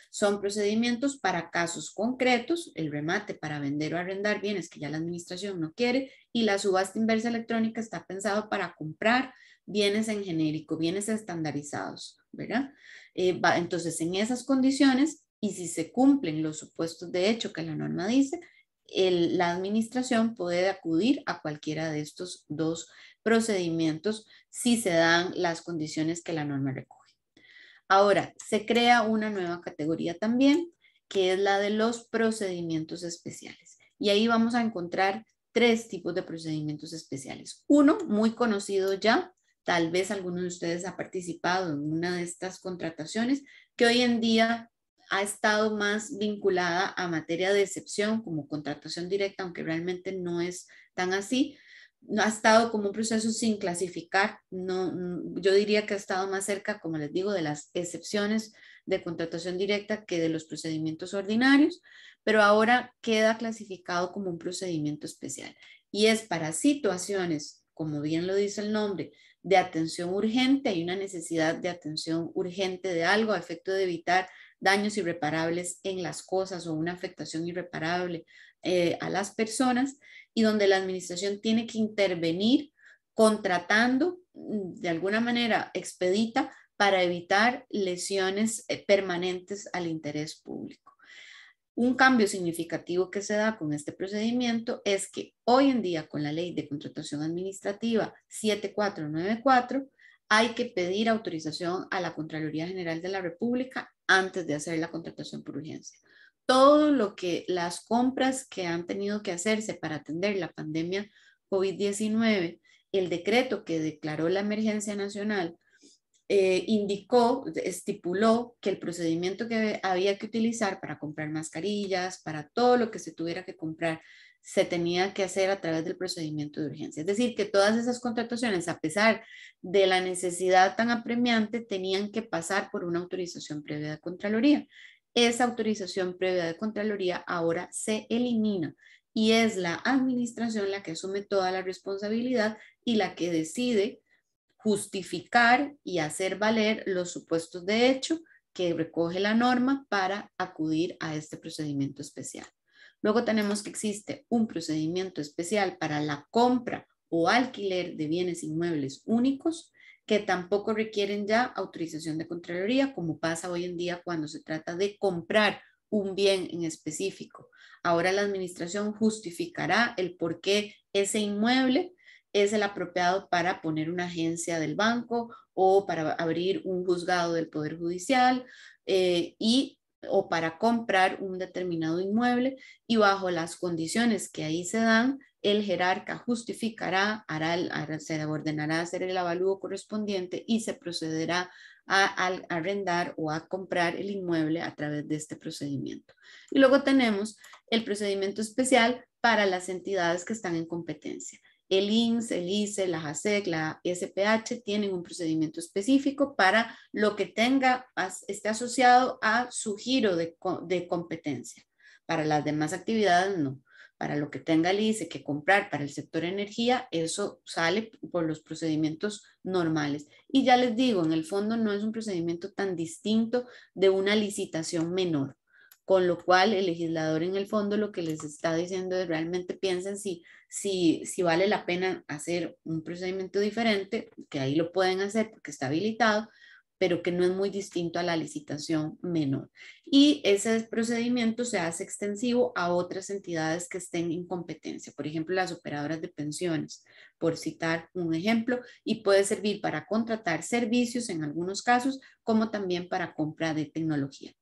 Son procedimientos para casos concretos, el remate para vender o arrendar bienes que ya la administración no quiere, y la subasta inversa electrónica está pensado para comprar bienes en genérico, bienes estandarizados, ¿verdad? Entonces, en esas condiciones, y si se cumplen los supuestos de hecho que la norma dice, la administración puede acudir a cualquiera de estos dos procedimientos si se dan las condiciones que la norma recoge. Ahora, se crea una nueva categoría también, que es la de los procedimientos especiales. Y ahí vamos a encontrar tres tipos de procedimientos especiales. Uno, muy conocido ya, tal vez alguno de ustedes ha participado en una de estas contrataciones, que hoy en día ha estado más vinculada a materia de excepción, como contratación directa, aunque realmente no es tan así. No ha estado como un proceso sin clasificar, yo diría que ha estado más cerca, como les digo, de las excepciones de contratación directa que de los procedimientos ordinarios, pero ahora queda clasificado como un procedimiento especial y es para situaciones, como bien lo dice el nombre, de atención urgente. Hay una necesidad de atención urgente de algo a efecto de evitar daños irreparables en las cosas o una afectación irreparable a las personas, y donde la administración tiene que intervenir contratando de alguna manera expedita para evitar lesiones permanentes al interés público. Un cambio significativo que se da con este procedimiento es que hoy en día con la ley de contratación administrativa 7494 hay que pedir autorización a la Contraloría General de la República antes de hacer la contratación por urgencia. Todo lo que las compras que han tenido que hacerse para atender la pandemia COVID-19, el decreto que declaró la emergencia nacional, estipuló que el procedimiento que había que utilizar para comprar mascarillas, para todo lo que se tuviera que comprar, se tenía que hacer a través del procedimiento de urgencia. Es decir, que todas esas contrataciones, a pesar de la necesidad tan apremiante, tenían que pasar por una autorización previa de Contraloría. Esa autorización previa de Contraloría ahora se elimina y es la administración la que asume toda la responsabilidad y la que decide justificar y hacer valer los supuestos de hecho que recoge la norma para acudir a este procedimiento especial. Luego tenemos que existe un procedimiento especial para la compra o alquiler de bienes inmuebles únicos que tampoco requieren ya autorización de Contraloría, como pasa hoy en día cuando se trata de comprar un bien en específico. Ahora la administración justificará el por qué ese inmueble es el apropiado para poner una agencia del banco o para abrir un juzgado del Poder Judicial, y o para comprar un determinado inmueble, y bajo las condiciones que ahí se dan, el jerarca justificará, se ordenará hacer el avalúo correspondiente y se procederá a arrendar o a comprar el inmueble a través de este procedimiento. Y luego tenemos el procedimiento especial para las entidades que están en competencia. El INS, el ICE, la JASEC, la SPH tienen un procedimiento específico para lo que esté asociado a su giro de competencia. Para las demás actividades no. Para lo que tenga el ICE que comprar para el sector energía, eso sale por los procedimientos normales. Y ya les digo, en el fondo no es un procedimiento tan distinto de una licitación menor, con lo cual el legislador en el fondo lo que les está diciendo es realmente piensen si vale la pena hacer un procedimiento diferente, que ahí lo pueden hacer porque está habilitado, pero que no es muy distinto a la licitación menor. Y ese procedimiento se hace extensivo a otras entidades que estén en competencia, por ejemplo, las operadoras de pensiones, por citar un ejemplo, y puede servir para contratar servicios en algunos casos, como también para compra de tecnología.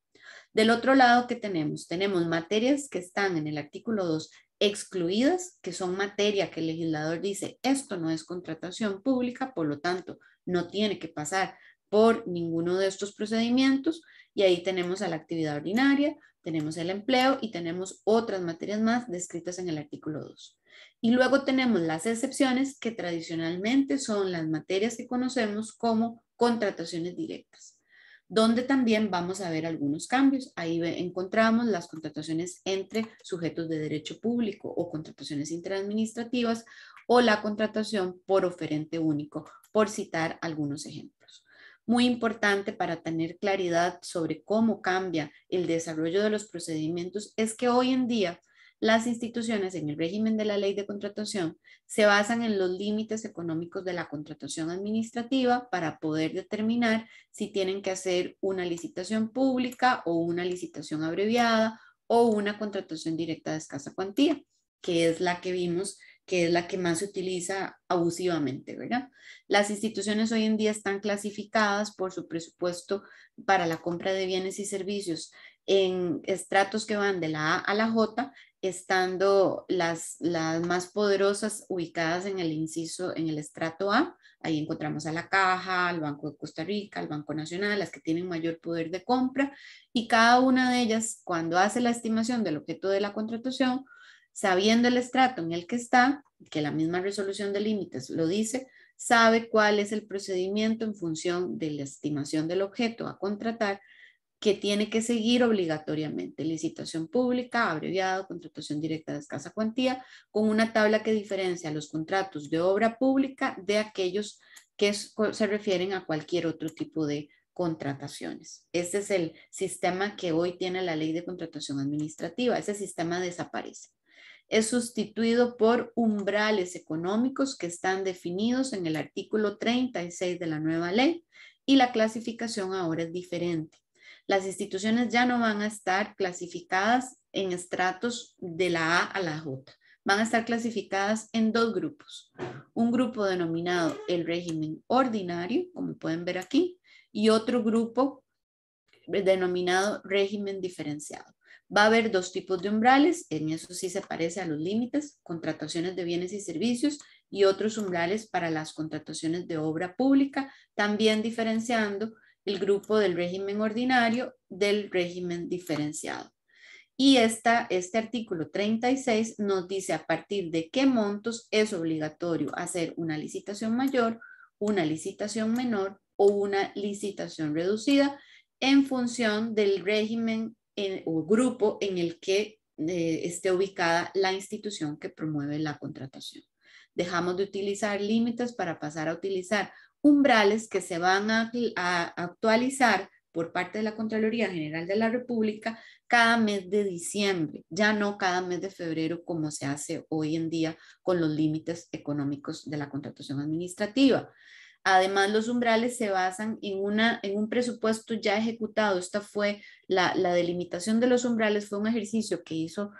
Del otro lado, ¿qué tenemos? Tenemos materias que están en el artículo 2 excluidas, que son materia que el legislador dice, esto no es contratación pública, por lo tanto, no tiene que pasar por ninguno de estos procedimientos, y ahí tenemos a la actividad ordinaria, tenemos el empleo y tenemos otras materias más descritas en el artículo 2. Y luego tenemos las excepciones que tradicionalmente son las materias que conocemos como contrataciones directas, donde también vamos a ver algunos cambios. Ahí encontramos las contrataciones entre sujetos de derecho público o contrataciones interadministrativas o la contratación por oferente único, por citar algunos ejemplos. Muy importante para tener claridad sobre cómo cambia el desarrollo de los procedimientos es que hoy en día las instituciones en el régimen de la ley de contratación se basan en los límites económicos de la contratación administrativa para poder determinar si tienen que hacer una licitación pública o una licitación abreviada o una contratación directa de escasa cuantía, que es la que vimos que es la que más se utiliza abusivamente, ¿verdad? Las instituciones hoy en día están clasificadas por su presupuesto para la compra de bienes y servicios en estratos que van de la A a la J, estando las más poderosas ubicadas en el inciso, en el estrato A. Ahí encontramos a la Caja, al Banco de Costa Rica, al Banco Nacional, las que tienen mayor poder de compra, y cada una de ellas, cuando hace la estimación del objeto de la contratación, sabiendo el estrato en el que está, que la misma resolución de límites lo dice, sabe cuál es el procedimiento en función de la estimación del objeto a contratar que tiene que seguir obligatoriamente: licitación pública, abreviado, contratación directa de escasa cuantía, con una tabla que diferencia los contratos de obra pública de aquellos que se refieren a cualquier otro tipo de contrataciones. Este es el sistema que hoy tiene la ley de contratación administrativa. Ese sistema desaparece. Es sustituido por umbrales económicos que están definidos en el artículo 36 de la nueva ley, y la clasificación ahora es diferente. Las instituciones ya no van a estar clasificadas en estratos de la A a la J. Van a estar clasificadas en dos grupos. Un grupo denominado el régimen ordinario, como pueden ver aquí, y otro grupo denominado régimen diferenciado. Va a haber dos tipos de umbrales, en eso sí se parece a los límites: contrataciones de bienes y servicios, y otros umbrales para las contrataciones de obra pública, también diferenciando el grupo del régimen ordinario del régimen diferenciado. Y este artículo 36 nos dice a partir de qué montos es obligatorio hacer una licitación mayor, una licitación menor o una licitación reducida, en función del régimen o grupo en el que esté ubicada la institución que promueve la contratación. Dejamos de utilizar límites para pasar a utilizar umbrales que se van a actualizar por parte de la Contraloría General de la República cada mes de diciembre, ya no cada mes de febrero como se hace hoy en día con los límites económicos de la contratación administrativa. Además, los umbrales se basan en un presupuesto ya ejecutado. Esta fue la delimitación de los umbrales, fue un ejercicio que hizo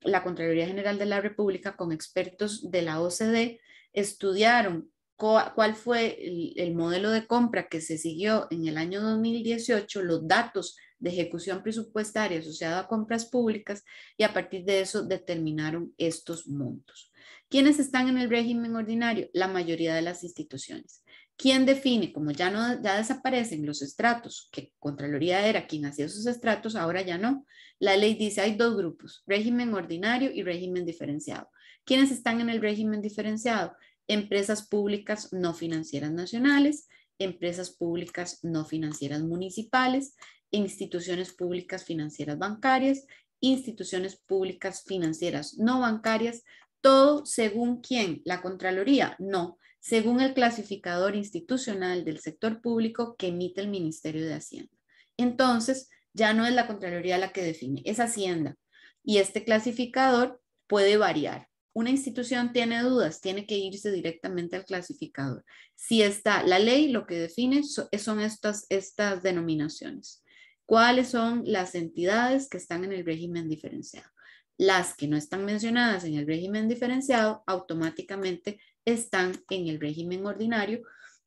la Contraloría General de la República con expertos de la OCDE. Estudiaron cuál fue el modelo de compra que se siguió en el año 2018, los datos de ejecución presupuestaria asociada a compras públicas, y a partir de eso determinaron estos montos. ¿Quiénes están en el régimen ordinario? La mayoría de las instituciones. ¿Quién define? Como ya desaparecen los estratos, que Contraloría era quien hacía esos estratos, ahora ya no. La ley dice hay dos grupos, régimen ordinario y régimen diferenciado. ¿Quiénes están en el régimen diferenciado? Empresas públicas no financieras nacionales, empresas públicas no financieras municipales, instituciones públicas financieras bancarias, instituciones públicas financieras no bancarias, todo según quién, la Contraloría, no, según el clasificador institucional del sector público que emite el Ministerio de Hacienda. Entonces, ya no es la Contraloría la que define, es Hacienda. Y este clasificador puede variar. Una institución tiene dudas, tiene que irse directamente al clasificador. Si está la ley, lo que define son estas denominaciones. ¿Cuáles son las entidades que están en el régimen diferenciado? Las que no están mencionadas en el régimen diferenciado automáticamente están en el régimen ordinario,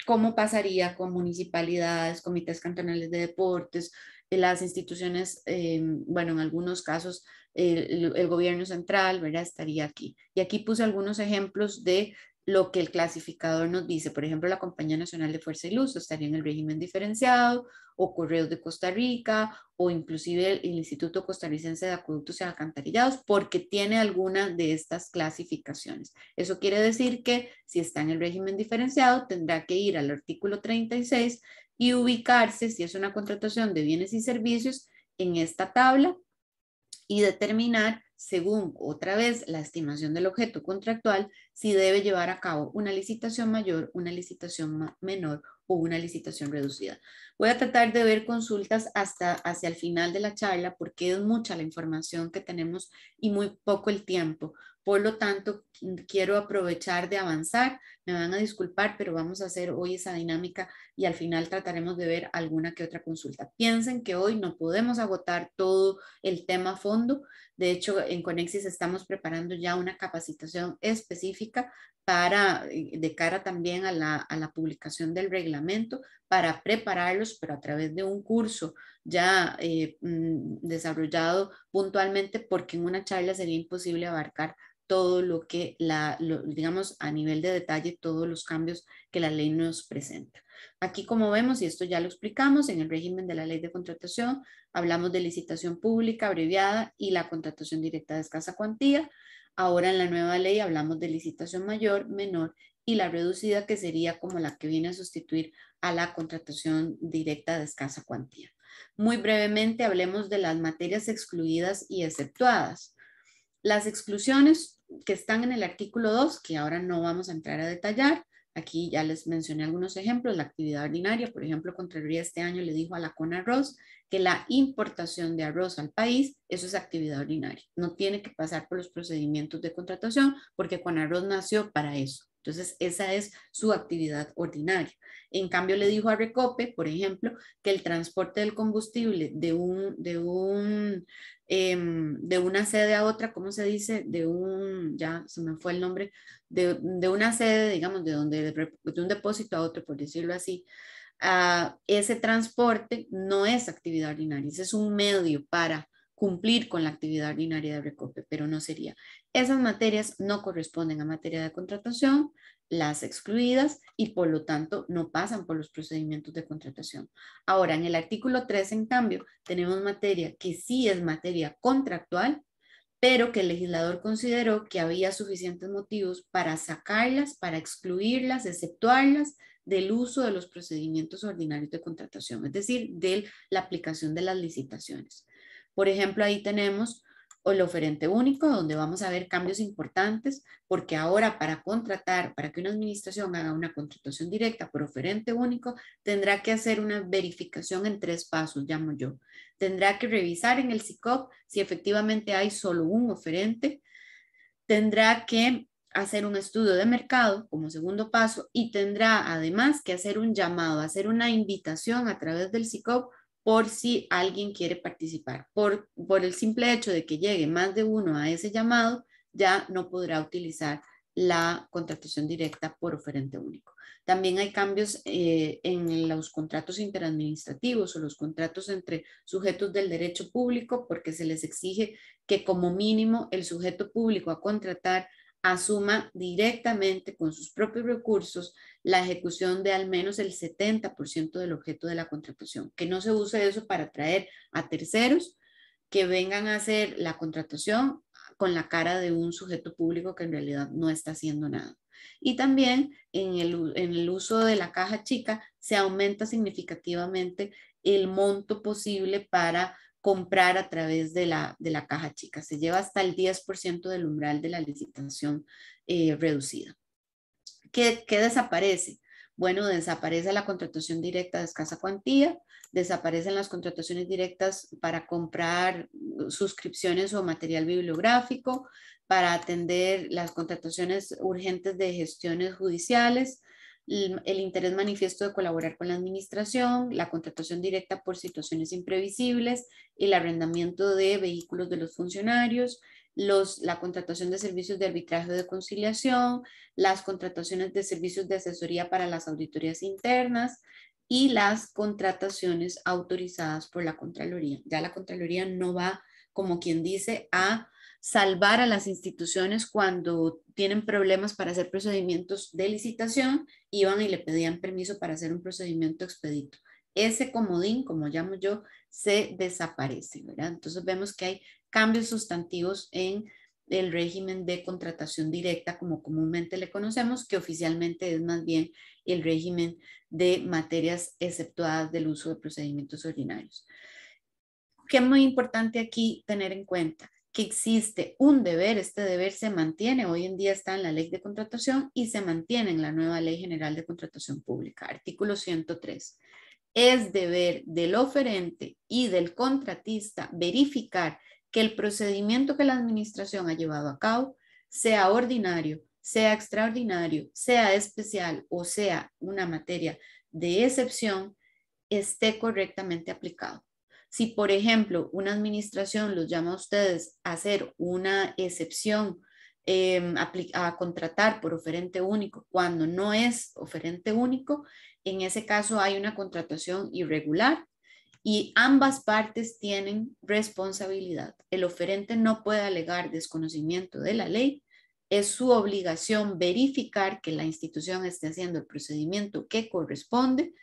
como pasaría con municipalidades, comités cantonales de deportes, las instituciones, bueno, en algunos casos el gobierno central, ¿verdad? Estaría aquí. Y aquí puse algunos ejemplos de lo que el clasificador nos dice. Por ejemplo, la Compañía Nacional de Fuerza y Luz estaría en el régimen diferenciado, o Correos de Costa Rica, o inclusive el Instituto Costarricense de Acueductos y Alcantarillados, porque tiene alguna de estas clasificaciones. Eso quiere decir que si está en el régimen diferenciado, tendrá que ir al artículo 36 y ubicarse, si es una contratación de bienes y servicios, en esta tabla y determinar, según otra vez la estimación del objeto contractual, si debe llevar a cabo una licitación mayor, una licitación menor o una licitación reducida. Voy a tratar de ver consultas hacia el final de la charla porque es mucha la información que tenemos y muy poco el tiempo. Por lo tanto, quiero aprovechar de avanzar. Me van a disculpar, pero vamos a hacer hoy esa dinámica y al final trataremos de ver alguna que otra consulta. Piensen que hoy no podemos agotar todo el tema a fondo. De hecho, en Conexis estamos preparando ya una capacitación específica de cara también a la publicación del reglamento, para prepararlos, pero a través de un curso ya desarrollado puntualmente, porque en una charla sería imposible abarcar todo lo que, digamos, a nivel de detalle, todos los cambios que la ley nos presenta. Aquí, como vemos, y esto ya lo explicamos, en el régimen de la ley de contratación, hablamos de licitación pública abreviada y la contratación directa de escasa cuantía. Ahora en la nueva ley hablamos de licitación mayor, menor y la reducida, que sería como la que viene a sustituir a la contratación directa de escasa cuantía. Muy brevemente hablemos de las materias excluidas y exceptuadas. Las exclusiones que están en el artículo 2, que ahora no vamos a entrar a detallar, aquí ya les mencioné algunos ejemplos. La actividad ordinaria, por ejemplo, Contraloría este año le dijo a la CONARROZ que la importación de arroz al país, eso es actividad ordinaria. No tiene que pasar por los procedimientos de contratación porque CONARROZ nació para eso. Entonces, esa es su actividad ordinaria. En cambio, le dijo a Recope, por ejemplo, que el transporte del combustible de una sede a otra, ¿cómo se dice? Ya se me fue el nombre, de una sede, digamos, de un depósito a otro, por decirlo así. Ese transporte no es actividad ordinaria, ese es un medio para cumplir con la actividad ordinaria de Recope, pero no sería. Esas materias no corresponden a materia de contratación, las excluidas, y por lo tanto no pasan por los procedimientos de contratación. Ahora, en el artículo 3, en cambio, tenemos materia que sí es materia contractual, pero que el legislador consideró que había suficientes motivos para sacarlas, para excluirlas, exceptuarlas del uso de los procedimientos ordinarios de contratación, es decir, de la aplicación de las licitaciones. Por ejemplo, ahí tenemos el oferente único, donde vamos a ver cambios importantes, porque ahora para contratar, para que una administración haga una contratación directa por oferente único, tendrá que hacer una verificación en 3 pasos, llamo yo. Tendrá que revisar en el SICOP si efectivamente hay solo un oferente, tendrá que hacer un estudio de mercado como segundo paso y tendrá además que hacer un llamado, hacer una invitación a través del SICOP por si alguien quiere participar. Por el simple hecho de que llegue más de uno a ese llamado, ya no podrá utilizar la contratación directa por oferente único. También hay cambios en los contratos interadministrativos o los contratos entre sujetos del derecho público, porque se les exige que como mínimo el sujeto público a contratar asuma directamente con sus propios recursos la ejecución de al menos el 70% del objeto de la contratación. Que no se use eso para atraer a terceros que vengan a hacer la contratación con la cara de un sujeto público que en realidad no está haciendo nada. Y también en el uso de la caja chica se aumenta significativamente el monto posible para comprar a través de la caja chica. Se lleva hasta el 10% del umbral de la licitación reducida. ¿Qué desaparece? Bueno, desaparece la contratación directa de escasa cuantía, desaparecen las contrataciones directas para comprar suscripciones o material bibliográfico, para atender las contrataciones urgentes de gestiones judiciales, el interés manifiesto de colaborar con la administración, la contratación directa por situaciones imprevisibles, el arrendamiento de vehículos de los funcionarios, la contratación de servicios de arbitraje o de conciliación, las contrataciones de servicios de asesoría para las auditorías internas y las contrataciones autorizadas por la Contraloría. Ya la Contraloría no va, como quien dice, a salvar a las instituciones cuando tienen problemas para hacer procedimientos de licitación, iban y le pedían permiso para hacer un procedimiento expedito. Ese comodín, como llamo yo, se desaparece, ¿verdad? Entonces vemos que hay cambios sustantivos en el régimen de contratación directa, como comúnmente le conocemos, que oficialmente es más bien el régimen de materias exceptuadas del uso de procedimientos ordinarios. ¿Qué es muy importante aquí tener en cuenta? Que existe un deber, este deber se mantiene, hoy en día está en la Ley de Contratación y se mantiene en la nueva Ley General de Contratación Pública, artículo 103. Es deber del oferente y del contratista verificar que el procedimiento que la administración ha llevado a cabo, sea ordinario, sea extraordinario, sea especial o sea una materia de excepción, esté correctamente aplicado. Si, por ejemplo, una administración los llama a ustedes a hacer una excepción a contratar por oferente único cuando no es oferente único, en ese caso hay una contratación irregular y ambas partes tienen responsabilidad. El oferente no puede alegar desconocimiento de la ley. Es su obligación verificar que la institución esté haciendo el procedimiento que corresponde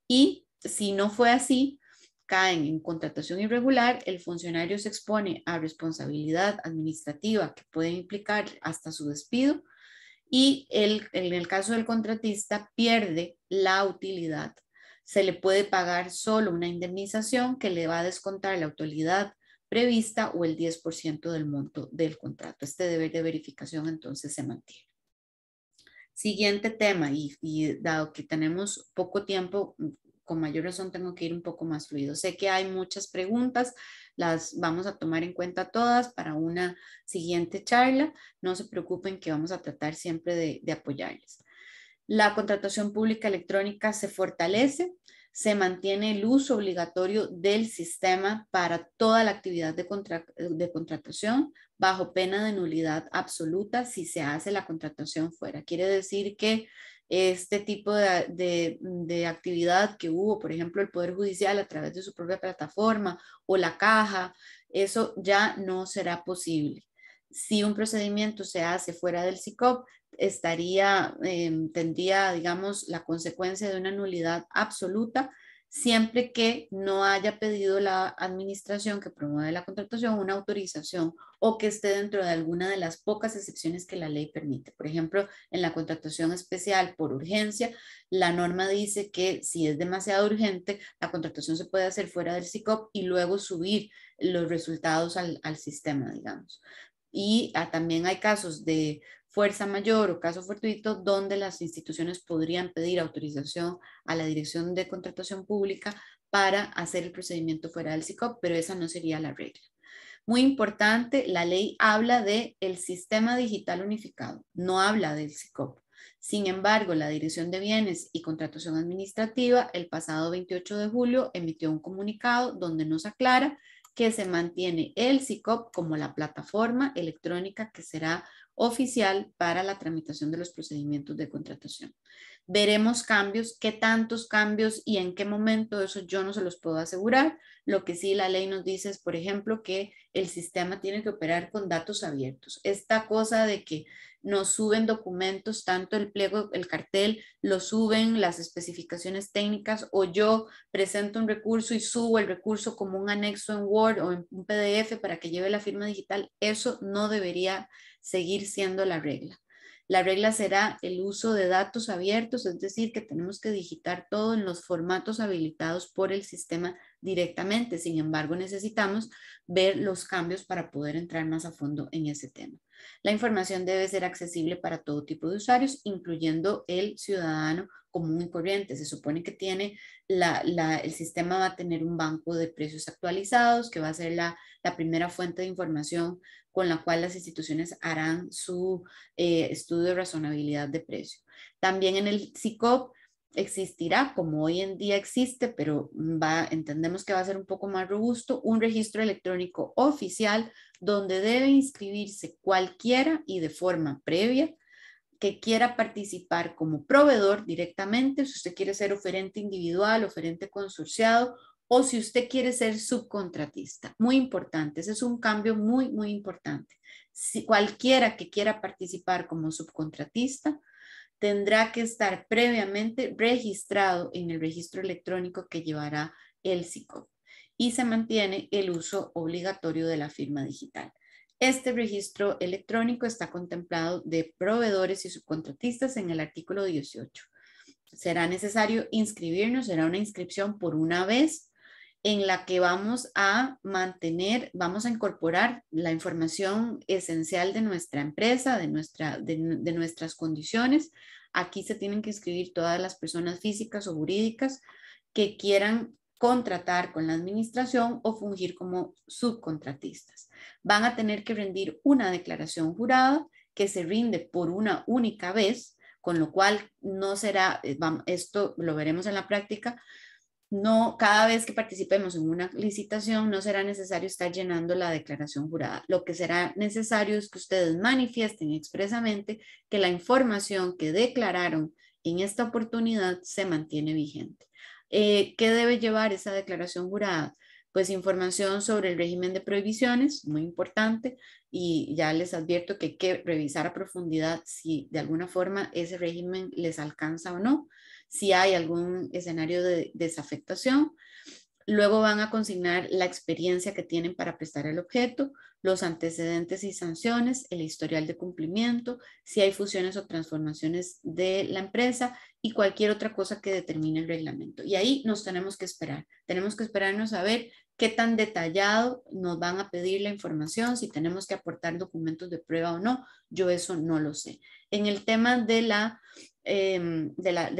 y si no fue así, caen en contratación irregular, el funcionario se expone a responsabilidad administrativa que puede implicar hasta su despido y en el caso del contratista pierde la utilidad. Se le puede pagar solo una indemnización que le va a descontar la utilidad prevista o el 10% del monto del contrato. Este deber de verificación entonces se mantiene. Siguiente tema, y dado que tenemos poco tiempo, con mayor razón tengo que ir un poco más fluido. Sé que hay muchas preguntas, las vamos a tomar en cuenta todas para una siguiente charla. No se preocupen que vamos a tratar siempre de apoyarles. La contratación pública electrónica se fortalece, se mantiene el uso obligatorio del sistema para toda la actividad de contratación bajo pena de nulidad absoluta si se hace la contratación fuera. Quiere decir que este tipo de actividad que hubo, por ejemplo, el Poder Judicial a través de su propia plataforma o la caja, eso ya no será posible. Si un procedimiento se hace fuera del SICOP, tendría, digamos, la consecuencia de una nulidad absoluta siempre que no haya pedido la administración que promueve la contratación una autorización o que esté dentro de alguna de las pocas excepciones que la ley permite. Por ejemplo, en la contratación especial por urgencia, la norma dice que si es demasiado urgente, la contratación se puede hacer fuera del SICOP y luego subir los resultados al sistema, digamos. Y también hay casos de fuerza mayor o caso fortuito donde las instituciones podrían pedir autorización a la Dirección de Contratación Pública para hacer el procedimiento fuera del SICOP, pero esa no sería la regla. Muy importante, la ley habla de el sistema digital unificado, no habla del SICOP. Sin embargo, la Dirección de Bienes y Contratación Administrativa el pasado 28 de julio emitió un comunicado donde nos aclara que se mantiene el SICOP como la plataforma electrónica que será oficial para la tramitación de los procedimientos de contratación. Veremos cambios, qué tantos cambios y en qué momento, eso yo no se los puedo asegurar. Lo que sí la ley nos dice es, por ejemplo, que el sistema tiene que operar con datos abiertos. Esta cosa de que nos suben documentos, tanto el pliego, el cartel, lo suben las especificaciones técnicas, o yo presento un recurso y subo el recurso como un anexo en Word o en un PDF para que lleve la firma digital, eso no debería seguir siendo la regla. La regla será el uso de datos abiertos, es decir, que tenemos que digitar todo en los formatos habilitados por el sistema directamente. Sin embargo, necesitamos ver los cambios para poder entrar más a fondo en ese tema. La información debe ser accesible para todo tipo de usuarios, incluyendo el ciudadano común y corriente. Se supone que tiene el sistema va a tener un banco de precios actualizados, que va a ser la primera fuente de información con la cual las instituciones harán su estudio de razonabilidad de precio. También en el SICOP existirá, como hoy en día existe, pero entendemos que va a ser un poco más robusto, un registro electrónico oficial donde debe inscribirse cualquiera y de forma previa que quiera participar como proveedor directamente, si usted quiere ser oferente individual, oferente consorciado, o si usted quiere ser subcontratista. Muy importante, ese es un cambio muy, muy importante. Si cualquiera que quiera participar como subcontratista tendrá que estar previamente registrado en el registro electrónico que llevará el SICOP y se mantiene el uso obligatorio de la firma digital. Este registro electrónico está contemplado de proveedores y subcontratistas en el artículo 18. Será necesario inscribirnos, será una inscripción por una vez en la que vamos a vamos a incorporar la información esencial de nuestra empresa, de nuestras condiciones. Aquí se tienen que inscribir todas las personas físicas o jurídicas que quieran contratar con la administración o fungir como subcontratistas. Van a tener que rendir una declaración jurada que se rinde por una única vez, con lo cual no será, esto lo veremos en la práctica, no, cada vez que participemos en una licitación no será necesario estar llenando la declaración jurada. Lo que será necesario es que ustedes manifiesten expresamente que la información que declararon en esta oportunidad se mantiene vigente. ¿Qué debe llevar esa declaración jurada? Pues información sobre el régimen de prohibiciones, muy importante, y ya les advierto que hay que revisar a profundidad si de alguna forma ese régimen les alcanza o no, si hay algún escenario de desafectación. Luego van a consignar la experiencia que tienen para prestar el objeto, los antecedentes y sanciones, el historial de cumplimiento, si hay fusiones o transformaciones de la empresa y cualquier otra cosa que determine el reglamento. Y ahí nos tenemos que esperar. Tenemos que esperarnos a ver qué tan detallado nos van a pedir la información, si tenemos que aportar documentos de prueba o no. Yo eso no lo sé. En el tema del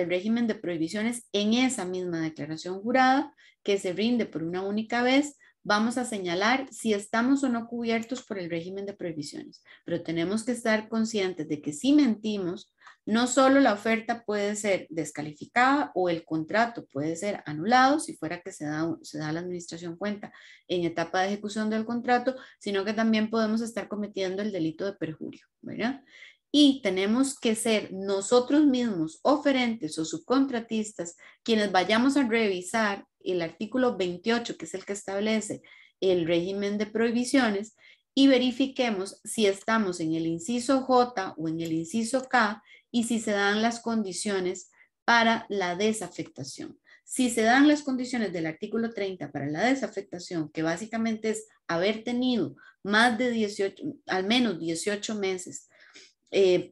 régimen de prohibiciones, en esa misma declaración jurada que se rinde por una única vez, vamos a señalar si estamos o no cubiertos por el régimen de prohibiciones, pero tenemos que estar conscientes de que si mentimos, no solo la oferta puede ser descalificada o el contrato puede ser anulado si fuera que se da a la administración cuenta en etapa de ejecución del contrato, sino que también podemos estar cometiendo el delito de perjurio, ¿verdad? Y tenemos que ser nosotros mismos, oferentes o subcontratistas, quienes vayamos a revisar el artículo 28, que es el que establece el régimen de prohibiciones, y verifiquemos si estamos en el inciso J o en el inciso K y si se dan las condiciones para la desafectación. Si se dan las condiciones del artículo 30 para la desafectación, que básicamente es haber tenido más de al menos 18 meses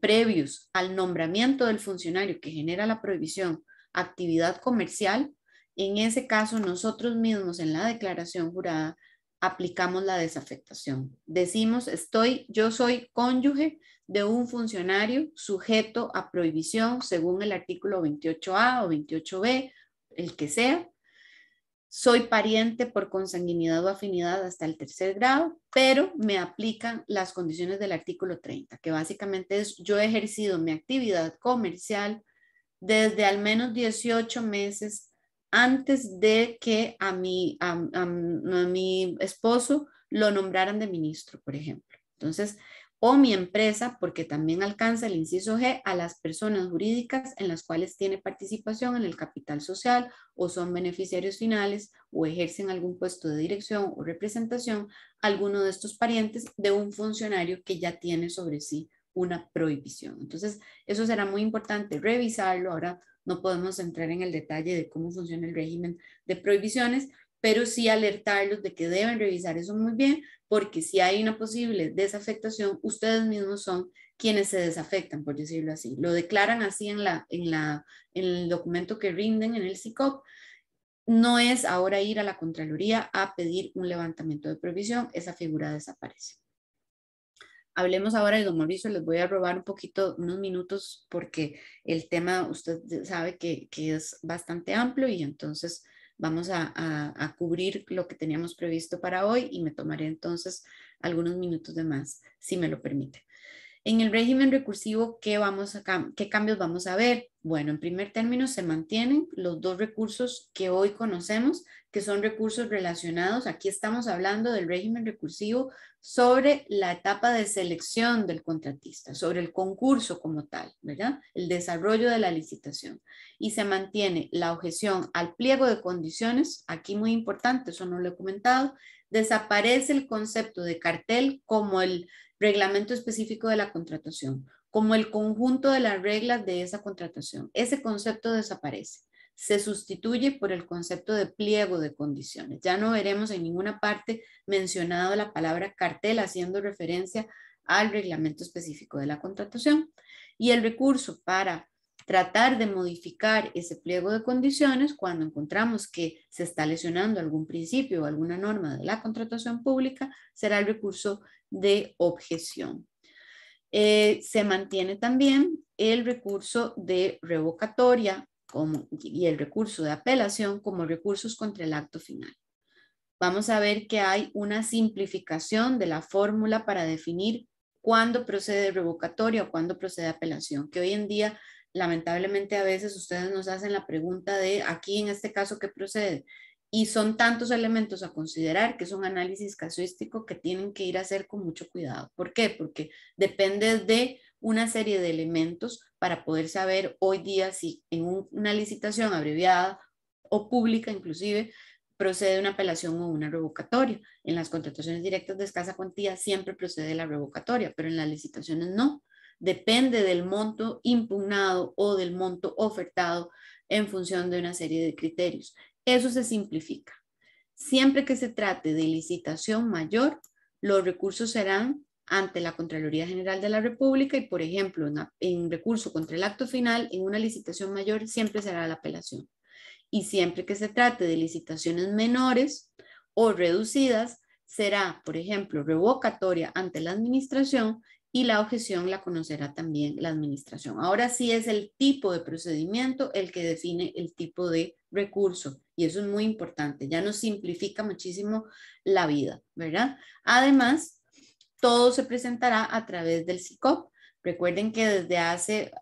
previos al nombramiento del funcionario que genera la prohibición, actividad comercial, en ese caso nosotros mismos en la declaración jurada aplicamos la desafectación. Decimos, yo soy cónyuge de un funcionario sujeto a prohibición según el artículo 28A o 28B, el que sea. Soy pariente por consanguinidad o afinidad hasta el 3er grado, pero me aplican las condiciones del artículo 30, que básicamente es yo he ejercido mi actividad comercial desde al menos 18 meses antes de que a mi esposo lo nombraran de ministro, por ejemplo. Entonces, o mi empresa, porque también alcanza el inciso G a las personas jurídicas en las cuales tiene participación en el capital social o son beneficiarios finales o ejercen algún puesto de dirección o representación, alguno de estos parientes de un funcionario que ya tiene sobre sí una prohibición. Entonces, eso será muy importante revisarlo. Ahora no podemos entrar en el detalle de cómo funciona el régimen de prohibiciones, pero sí alertarlos de que deben revisar eso muy bien, porque si hay una posible desafectación, ustedes mismos son quienes se desafectan, por decirlo así. Lo declaran así en el documento que rinden en el SICOP. No es ahora ir a la Contraloría a pedir un levantamiento de prohibición, esa figura desaparece. Hablemos ahora de don Mauricio, les voy a robar un poquito, unos minutos, porque el tema usted sabe que es bastante amplio y entonces vamos a cubrir lo que teníamos previsto para hoy y me tomaré entonces algunos minutos de más, si me lo permite. En el régimen recursivo, ¿qué cambios vamos a ver? Bueno, en primer término se mantienen los dos recursos que hoy conocemos, que son recursos relacionados. Aquí estamos hablando del régimen recursivo sobre la etapa de selección del contratista, sobre el concurso como tal, ¿verdad? El desarrollo de la licitación. Y se mantiene la objeción al pliego de condiciones, aquí muy importante, eso no lo he comentado, desaparece el concepto de cartel como el reglamento específico de la contratación, como el conjunto de las reglas de esa contratación. Ese concepto desaparece. Se sustituye por el concepto de pliego de condiciones. Ya no veremos en ninguna parte mencionado la palabra cartel haciendo referencia al reglamento específico de la contratación. Y el recurso para tratar de modificar ese pliego de condiciones cuando encontramos que se está lesionando algún principio o alguna norma de la contratación pública será el recurso de objeción. Se mantiene también el recurso de revocatoria y el recurso de apelación como recursos contra el acto final. Vamos a ver que hay una simplificación de la fórmula para definir cuándo procede revocatoria o cuándo procede apelación, que hoy en día lamentablemente a veces ustedes nos hacen la pregunta de aquí en este caso ¿qué procede? Y son tantos elementos a considerar que es un análisis casuístico que tienen que ir a hacer con mucho cuidado. ¿Por qué? Porque depende de una serie de elementos para poder saber hoy día si en una licitación abreviada o pública inclusive procede una apelación o una revocatoria. En las contrataciones directas de escasa cuantía siempre procede la revocatoria, pero en las licitaciones no. Depende del monto impugnado o del monto ofertado en función de una serie de criterios. Eso se simplifica. Siempre que se trate de licitación mayor, los recursos serán ante la Contraloría General de la República y, por ejemplo, en recurso contra el acto final, en una licitación mayor, siempre será la apelación. Y siempre que se trate de licitaciones menores o reducidas, será, por ejemplo, revocatoria ante la administración y la objeción la conocerá también la administración. Ahora sí es el tipo de procedimiento el que define el tipo de recurso y eso es muy importante, ya nos simplifica muchísimo la vida, ¿verdad? Además, todo se presentará a través del SICOP. Recuerden que desde hace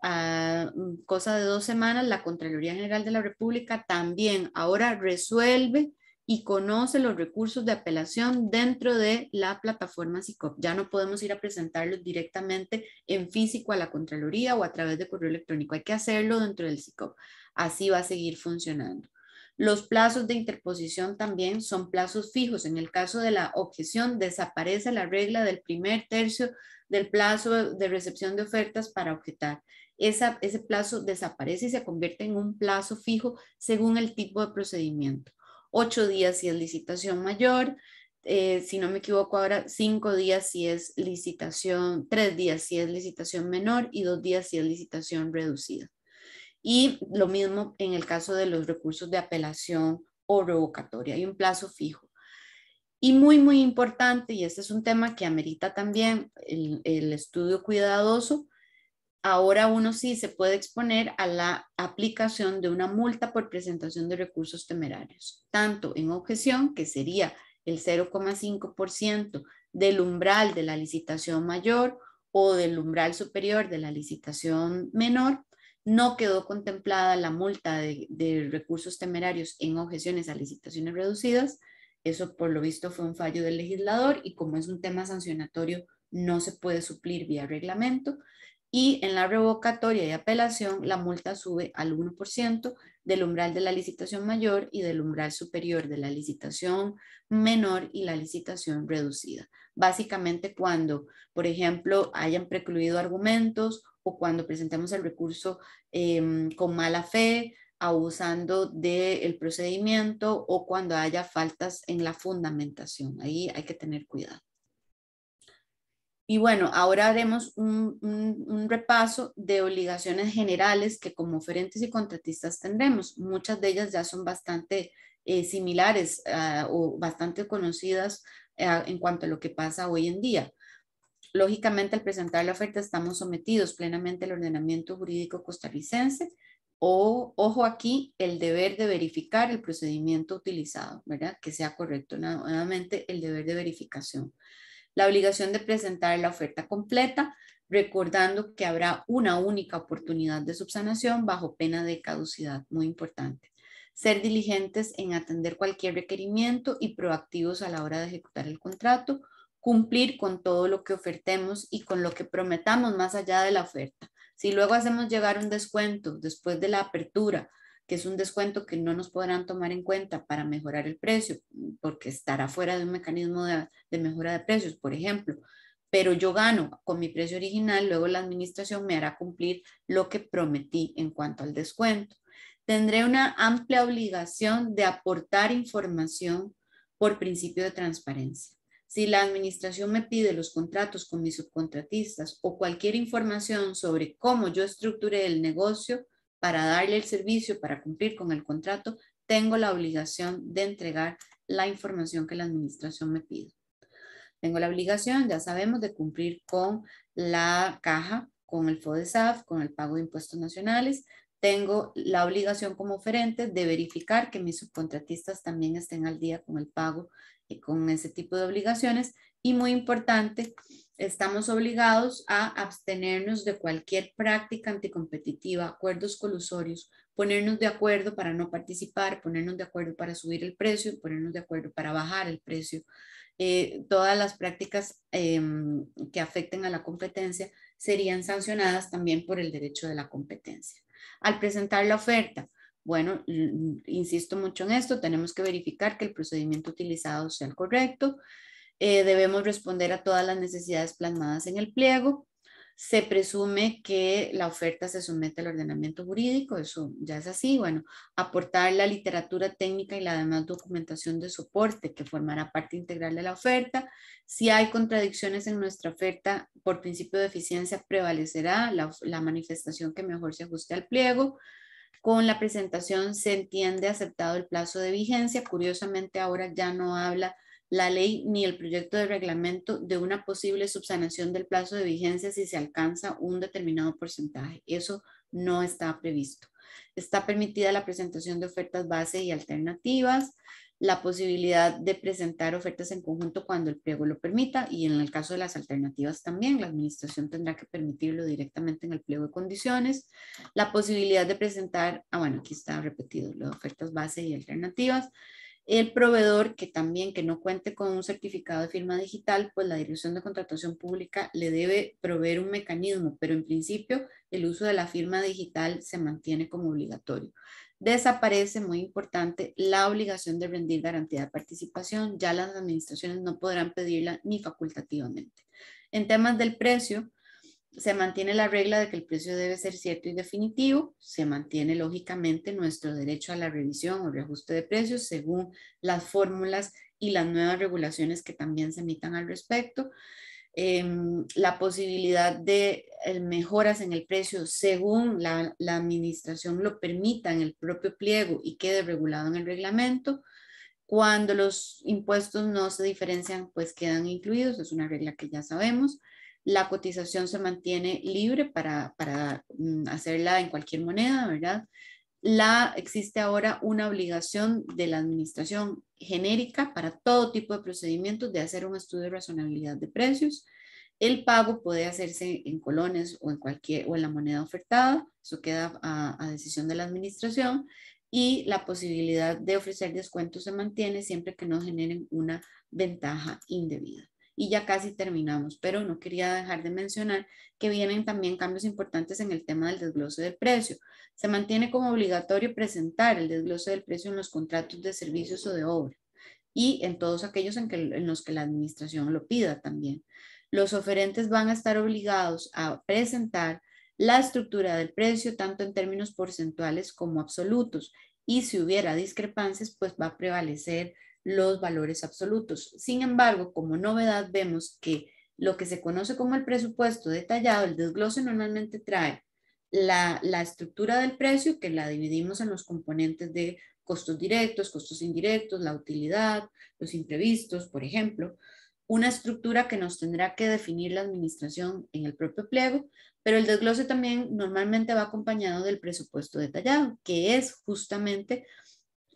cosa de 2 semanas la Contraloría General de la República también ahora resuelve y conoce los recursos de apelación dentro de la plataforma SICOP. Ya no podemos ir a presentarlos directamente en físico a la Contraloría o a través de correo electrónico. Hay que hacerlo dentro del SICOP. Así va a seguir funcionando. Los plazos de interposición también son plazos fijos. En el caso de la objeción, desaparece la regla del primer tercio del plazo de recepción de ofertas para objetar. Ese plazo desaparece y se convierte en un plazo fijo según el tipo de procedimiento. 8 días si es licitación mayor, si no me equivoco ahora, 5 días si es licitación, 3 días si es licitación menor y 2 días si es licitación reducida. Y lo mismo en el caso de los recursos de apelación o revocatoria, hay un plazo fijo. Y muy, muy importante, y este es un tema que amerita también el estudio cuidadoso, ahora uno sí se puede exponer a la aplicación de una multa por presentación de recursos temerarios, tanto en objeción, que sería el 0,5% del umbral de la licitación mayor o del umbral superior de la licitación menor. No quedó contemplada la multa de recursos temerarios en objeciones a licitaciones reducidas. Eso por lo visto fue un fallo del legislador y como es un tema sancionatorio no se puede suplir vía reglamento. Y en la revocatoria y apelación, la multa sube al 1% del umbral de la licitación mayor y del umbral superior de la licitación menor y la licitación reducida. Básicamente cuando, por ejemplo, hayan precluido argumentos o cuando presentemos el recurso con mala fe, abusando del procedimiento o cuando haya faltas en la fundamentación. Ahí hay que tener cuidado. Y bueno, ahora haremos un repaso de obligaciones generales que como oferentes y contratistas tendremos. Muchas de ellas ya son bastante similares o bastante conocidas en cuanto a lo que pasa hoy en día. Lógicamente, al presentar la oferta estamos sometidos plenamente al ordenamiento jurídico costarricense o, ojo aquí, el deber de verificar el procedimiento utilizado, ¿verdad? Que sea correcto, nuevamente el deber de verificación. La obligación de presentar la oferta completa, recordando que habrá una única oportunidad de subsanación bajo pena de caducidad, muy importante. Ser diligentes en atender cualquier requerimiento y proactivos a la hora de ejecutar el contrato, cumplir con todo lo que ofertemos y con lo que prometamos más allá de la oferta. Si luego hacemos llegar un descuento después de la apertura, que es un descuento que no nos podrán tomar en cuenta para mejorar el precio, porque estará fuera de un mecanismo de mejora de precios, por ejemplo, pero yo gano con mi precio original, luego la administración me hará cumplir lo que prometí en cuanto al descuento. Tendré una amplia obligación de aportar información por principio de transparencia. Si la administración me pide los contratos con mis subcontratistas o cualquier información sobre cómo yo estructuré el negocio para darle el servicio, para cumplir con el contrato, tengo la obligación de entregar la información que la administración me pide. Tengo la obligación, ya sabemos, de cumplir con la caja, con el FODESAF, con el pago de impuestos nacionales. Tengo la obligación como oferente de verificar que mis subcontratistas también estén al día con el pago y con ese tipo de obligaciones. Y muy importante, estamos obligados a abstenernos de cualquier práctica anticompetitiva, acuerdos colusorios, ponernos de acuerdo para no participar, ponernos de acuerdo para subir el precio, ponernos de acuerdo para bajar el precio. Todas las prácticas que afecten a la competencia serían sancionadas también por el derecho de la competencia. Al presentar la oferta, bueno, insisto mucho en esto, tenemos que verificar que el procedimiento utilizado sea el correcto, debemos responder a todas las necesidades plasmadas en el pliego. Se presume que la oferta se somete al ordenamiento jurídico, eso ya es así. Bueno, aportar la literatura técnica y la demás documentación de soporte que formará parte integral de la oferta. Si hay contradicciones en nuestra oferta, por principio de eficiencia prevalecerá la manifestación que mejor se ajuste al pliego. Con la presentación se entiende aceptado el plazo de vigencia. Curiosamente ahora ya no habla la ley ni el proyecto de reglamento de una posible subsanación del plazo de vigencia si se alcanza un determinado porcentaje. Eso no está previsto. Está permitida la presentación de ofertas base y alternativas, la posibilidad de presentar ofertas en conjunto cuando el pliego lo permita y en el caso de las alternativas también, la administración tendrá que permitirlo directamente en el pliego de condiciones, la posibilidad de presentar, bueno, aquí está repetido, las ofertas base y alternativas. El proveedor que no cuente con un certificado de firma digital, pues la Dirección de Contratación Pública le debe proveer un mecanismo, pero en principio el uso de la firma digital se mantiene como obligatorio. Desaparece, muy importante, la obligación de rendir garantía de participación. Ya las administraciones no podrán pedirla ni facultativamente. En temas del precio, se mantiene la regla de que el precio debe ser cierto y definitivo, se mantiene lógicamente nuestro derecho a la revisión o reajuste de precios según las fórmulas y las nuevas regulaciones que también se emitan al respecto. La posibilidad de mejoras en el precio según la administración lo permita en el propio pliego y quede regulado en el reglamento. Cuando los impuestos no se diferencian, pues quedan incluidos, es una regla que ya sabemos. La cotización se mantiene libre para hacerla en cualquier moneda, ¿verdad? Existe ahora una obligación de la administración genérica para todo tipo de procedimientos de hacer un estudio de razonabilidad de precios. El pago puede hacerse en colones o en la moneda ofertada, eso queda a decisión de la administración, y la posibilidad de ofrecer descuentos se mantiene siempre que no generen una ventaja indebida. y ya casi terminamos, pero no quería dejar de mencionar que vienen también cambios importantes en el tema del desglose del precio. Se mantiene como obligatorio presentar el desglose del precio en los contratos de servicios o de obra y en todos aquellos en los que la administración lo pida también. Los oferentes van a estar obligados a presentar la estructura del precio tanto en términos porcentuales como absolutos, y si hubiera discrepancias, pues va a prevalecer los valores absolutos. Sin embargo, como novedad, vemos que lo que se conoce como el presupuesto detallado, el desglose normalmente trae la estructura del precio, que la dividimos en los componentes de costos directos, costos indirectos, la utilidad, los imprevistos, por ejemplo, una estructura que nos tendrá que definir la administración en el propio pliego, pero el desglose también normalmente va acompañado del presupuesto detallado, que es justamente,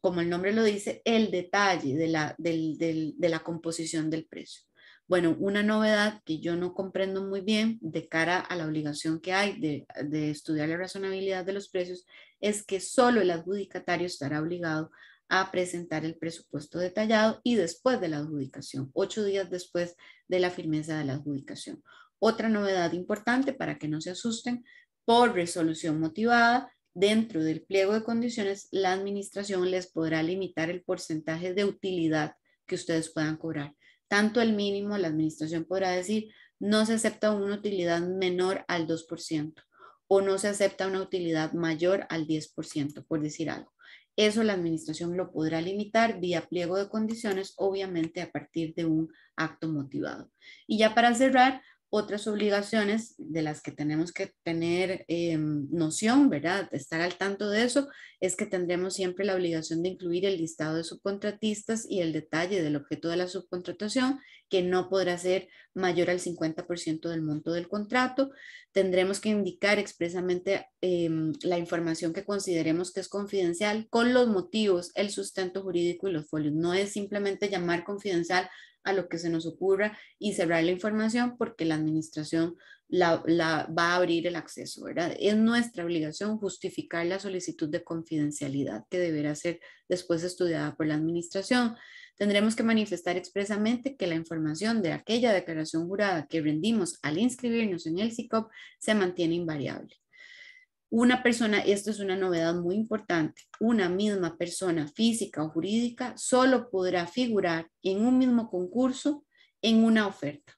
como el nombre lo dice, el detalle de la composición del precio. Bueno, una novedad que yo no comprendo muy bien de cara a la obligación que hay de estudiar la razonabilidad de los precios es que solo el adjudicatario estará obligado a presentar el presupuesto detallado y después de la adjudicación, 8 días después de la firmeza de la adjudicación. Otra novedad importante para que no se asusten, por resolución motivada, dentro del pliego de condiciones, la administración les podrá limitar el porcentaje de utilidad que ustedes puedan cobrar. Tanto el mínimo, la administración podrá decir, no se acepta una utilidad menor al 2% o no se acepta una utilidad mayor al 10%, por decir algo. Eso la administración lo podrá limitar vía pliego de condiciones, obviamente a partir de un acto motivado. Y ya para cerrar, otras obligaciones de las que tenemos que tener noción, ¿verdad? Estar al tanto de eso, es que tendremos siempre la obligación de incluir el listado de subcontratistas y el detalle del objeto de la subcontratación, que no podrá ser mayor al 50% del monto del contrato. Tendremos que indicar expresamente la información que consideremos que es confidencial con los motivos, el sustento jurídico y los folios. No es simplemente llamar confidencial a lo que se nos ocurra y cerrar la información porque la administración va a abrir el acceso, ¿verdad? Es nuestra obligación justificar la solicitud de confidencialidad que deberá ser después estudiada por la administración. Tendremos que manifestar expresamente que la información de aquella declaración jurada que rendimos al inscribirnos en el SICOP se mantiene invariable. Una persona, esto es una novedad muy importante, una misma persona física o jurídica solo podrá figurar en un mismo concurso en una oferta,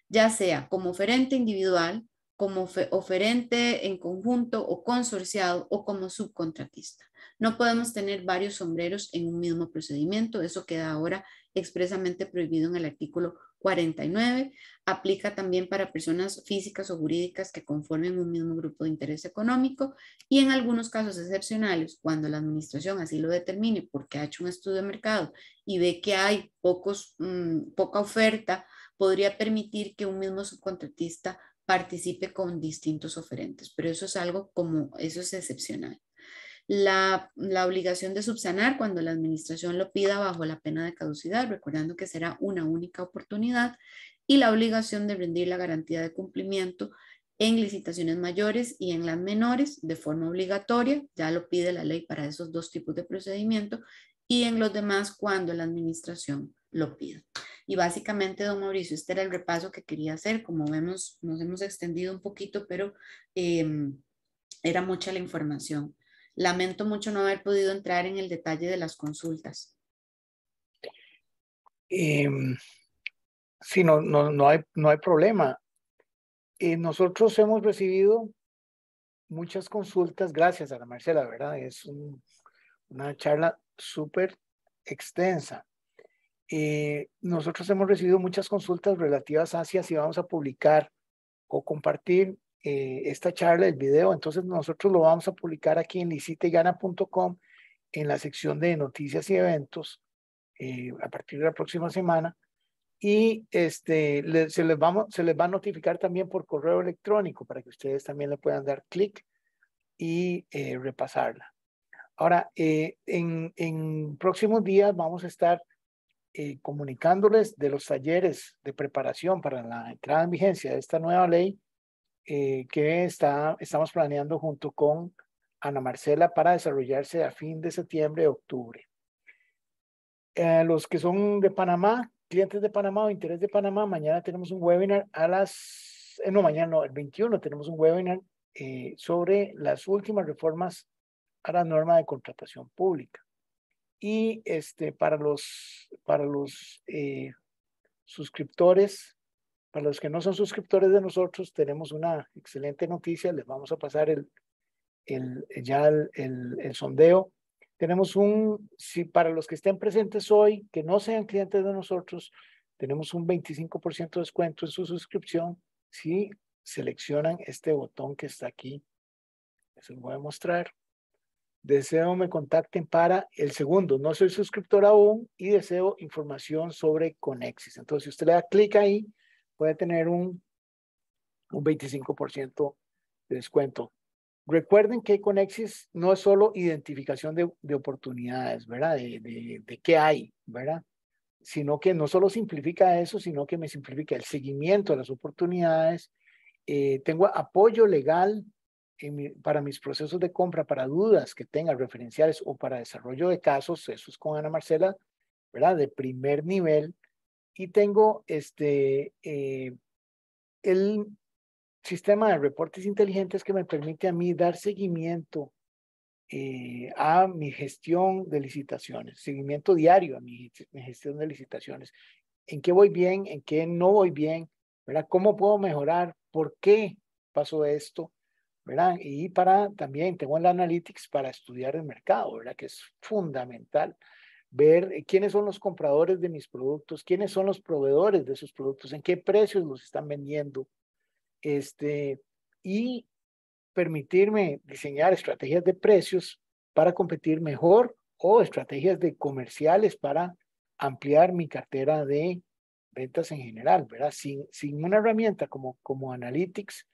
ya sea como oferente individual, como oferente en conjunto o consorciado o como subcontratista. No podemos tener varios sombreros en un mismo procedimiento, eso queda ahora expresamente prohibido en el artículo 49, aplica también para personas físicas o jurídicas que conformen un mismo grupo de interés económico y en algunos casos excepcionales, cuando la administración así lo determine porque ha hecho un estudio de mercado y ve que hay poca oferta, podría permitir que un mismo subcontratista participe con distintos oferentes, pero eso es algo eso es excepcional. La obligación de subsanar cuando la administración lo pida bajo la pena de caducidad, recordando que será una única oportunidad, y la obligación de rendir la garantía de cumplimiento en licitaciones mayores y en las menores de forma obligatoria, ya lo pide la ley para esos dos tipos de procedimiento, y en los demás cuando la administración lo pida. Y básicamente, don Mauricio, este era el repaso que quería hacer. Como vemos, nos hemos extendido un poquito, pero era mucha la información. Lamento mucho no haber podido entrar en el detalle de las consultas. Sí, no hay problema. Nosotros hemos recibido muchas consultas, gracias a Ana Marcela, ¿verdad? Es una charla súper extensa. Nosotros hemos recibido muchas consultas relativas a si vamos a publicar o compartir esta charla, el video. Entonces nosotros lo vamos a publicar aquí en licitegana.com en la sección de noticias y eventos a partir de la próxima semana, y se les va a notificar también por correo electrónico para que ustedes también le puedan dar clic y repasarla. Ahora, en próximos días vamos a estar comunicándoles de los talleres de preparación para la entrada en vigencia de esta nueva ley que estamos planeando junto con Ana Marcela para desarrollarse a fin de septiembre, octubre. Los que son de Panamá, clientes de Panamá o interés de Panamá, mañana tenemos un webinar a las, no, mañana no, el 21 tenemos un webinar sobre las últimas reformas a la norma de contratación pública. Y para los suscriptores, para los que no son suscriptores de nosotros, tenemos una excelente noticia. Les vamos a pasar el sondeo. Tenemos para los que estén presentes hoy, que no sean clientes de nosotros, tenemos un 25% de descuento en su suscripción si seleccionan este botón que está aquí. Se lo voy a mostrar. Deseo me contacten para el segundo. No soy suscriptor aún y deseo información sobre Conexis. Entonces, si usted le da clic ahí, puede tener un 25% de descuento. Recuerden que Conexis no es solo identificación de oportunidades, ¿verdad? De qué hay, ¿verdad? Sino que no solo simplifica eso, sino que me simplifica el seguimiento de las oportunidades. Tengo apoyo legal para mis procesos de compra, para dudas que tenga referenciales o para desarrollo de casos. Eso es con Ana Marcela, ¿verdad? De primer nivel. Y tengo el sistema de reportes inteligentes que me permite a mí dar seguimiento a mi gestión de licitaciones, seguimiento diario a mi gestión de licitaciones. ¿En qué voy bien? ¿En qué no voy bien? ¿Verdad? ¿Cómo puedo mejorar? ¿Por qué pasó esto? ¿Verdad? Y también tengo el Analytics para estudiar el mercado, ¿verdad? Que es fundamental. Ver quiénes son los compradores de mis productos, quiénes son los proveedores de esos productos, en qué precios los están vendiendo, y permitirme diseñar estrategias de precios para competir mejor o estrategias de comerciales para ampliar mi cartera de ventas en general, ¿verdad? Sin una herramienta como Analytics,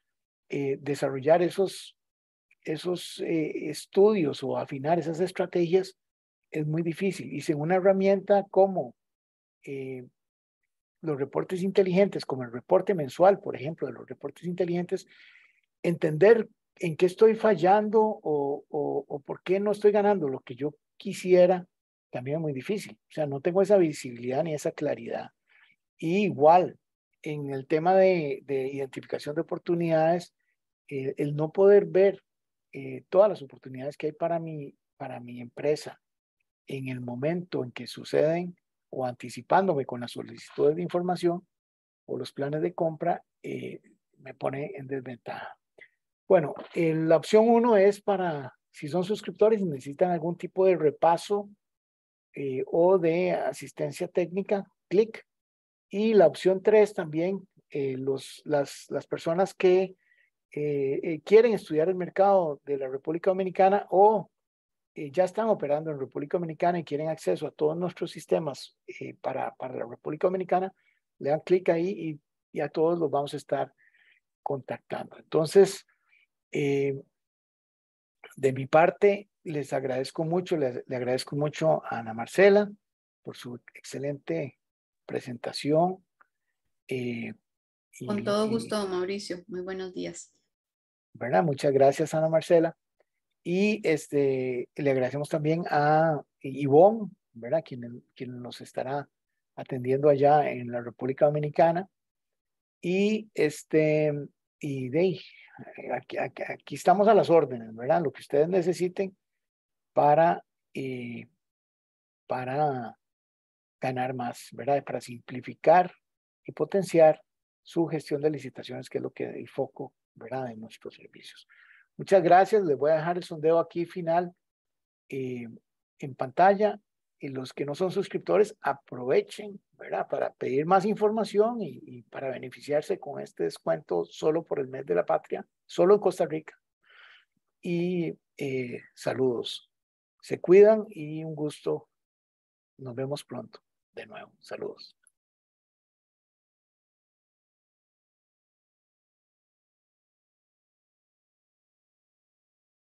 desarrollar esos estudios o afinar esas estrategias es muy difícil. Y sin una herramienta como los reportes inteligentes, como el reporte mensual, por ejemplo, de los reportes inteligentes, entender en qué estoy fallando o por qué no estoy ganando lo que yo quisiera, también es muy difícil. O sea, no tengo esa visibilidad ni esa claridad. Y igual, en el tema de identificación de oportunidades, el no poder ver todas las oportunidades que hay para mi empresa en el momento en que suceden o anticipándome con las solicitudes de información o los planes de compra, me pone en desventaja. Bueno, la opción 1 es para, si son suscriptores y necesitan algún tipo de repaso o de asistencia técnica, clic. Y la opción 3 también, las personas que quieren estudiar el mercado de la República Dominicana o ya están operando en República Dominicana y quieren acceso a todos nuestros sistemas para la República Dominicana, le dan clic ahí y a todos los vamos a estar contactando. Entonces, de mi parte, les agradezco mucho, le agradezco mucho a Ana Marcela por su excelente presentación. Con todo gusto, Mauricio. Muy buenos días. ¿Verdad? Muchas gracias, Ana Marcela. Y le agradecemos también a Ivonne, ¿verdad? Quien nos estará atendiendo allá en la República Dominicana. Y aquí estamos a las órdenes, ¿verdad? Lo que ustedes necesiten para ganar más, ¿verdad? Para simplificar y potenciar su gestión de licitaciones, que es lo que el foco, ¿verdad? De nuestros servicios. Muchas gracias. Les voy a dejar el sondeo aquí final en pantalla. Y los que no son suscriptores, aprovechen, ¿verdad? Para pedir más información y para beneficiarse con este descuento solo por el mes de la patria, solo en Costa Rica. Y saludos. Se cuidan y un gusto. Nos vemos pronto de nuevo. Saludos.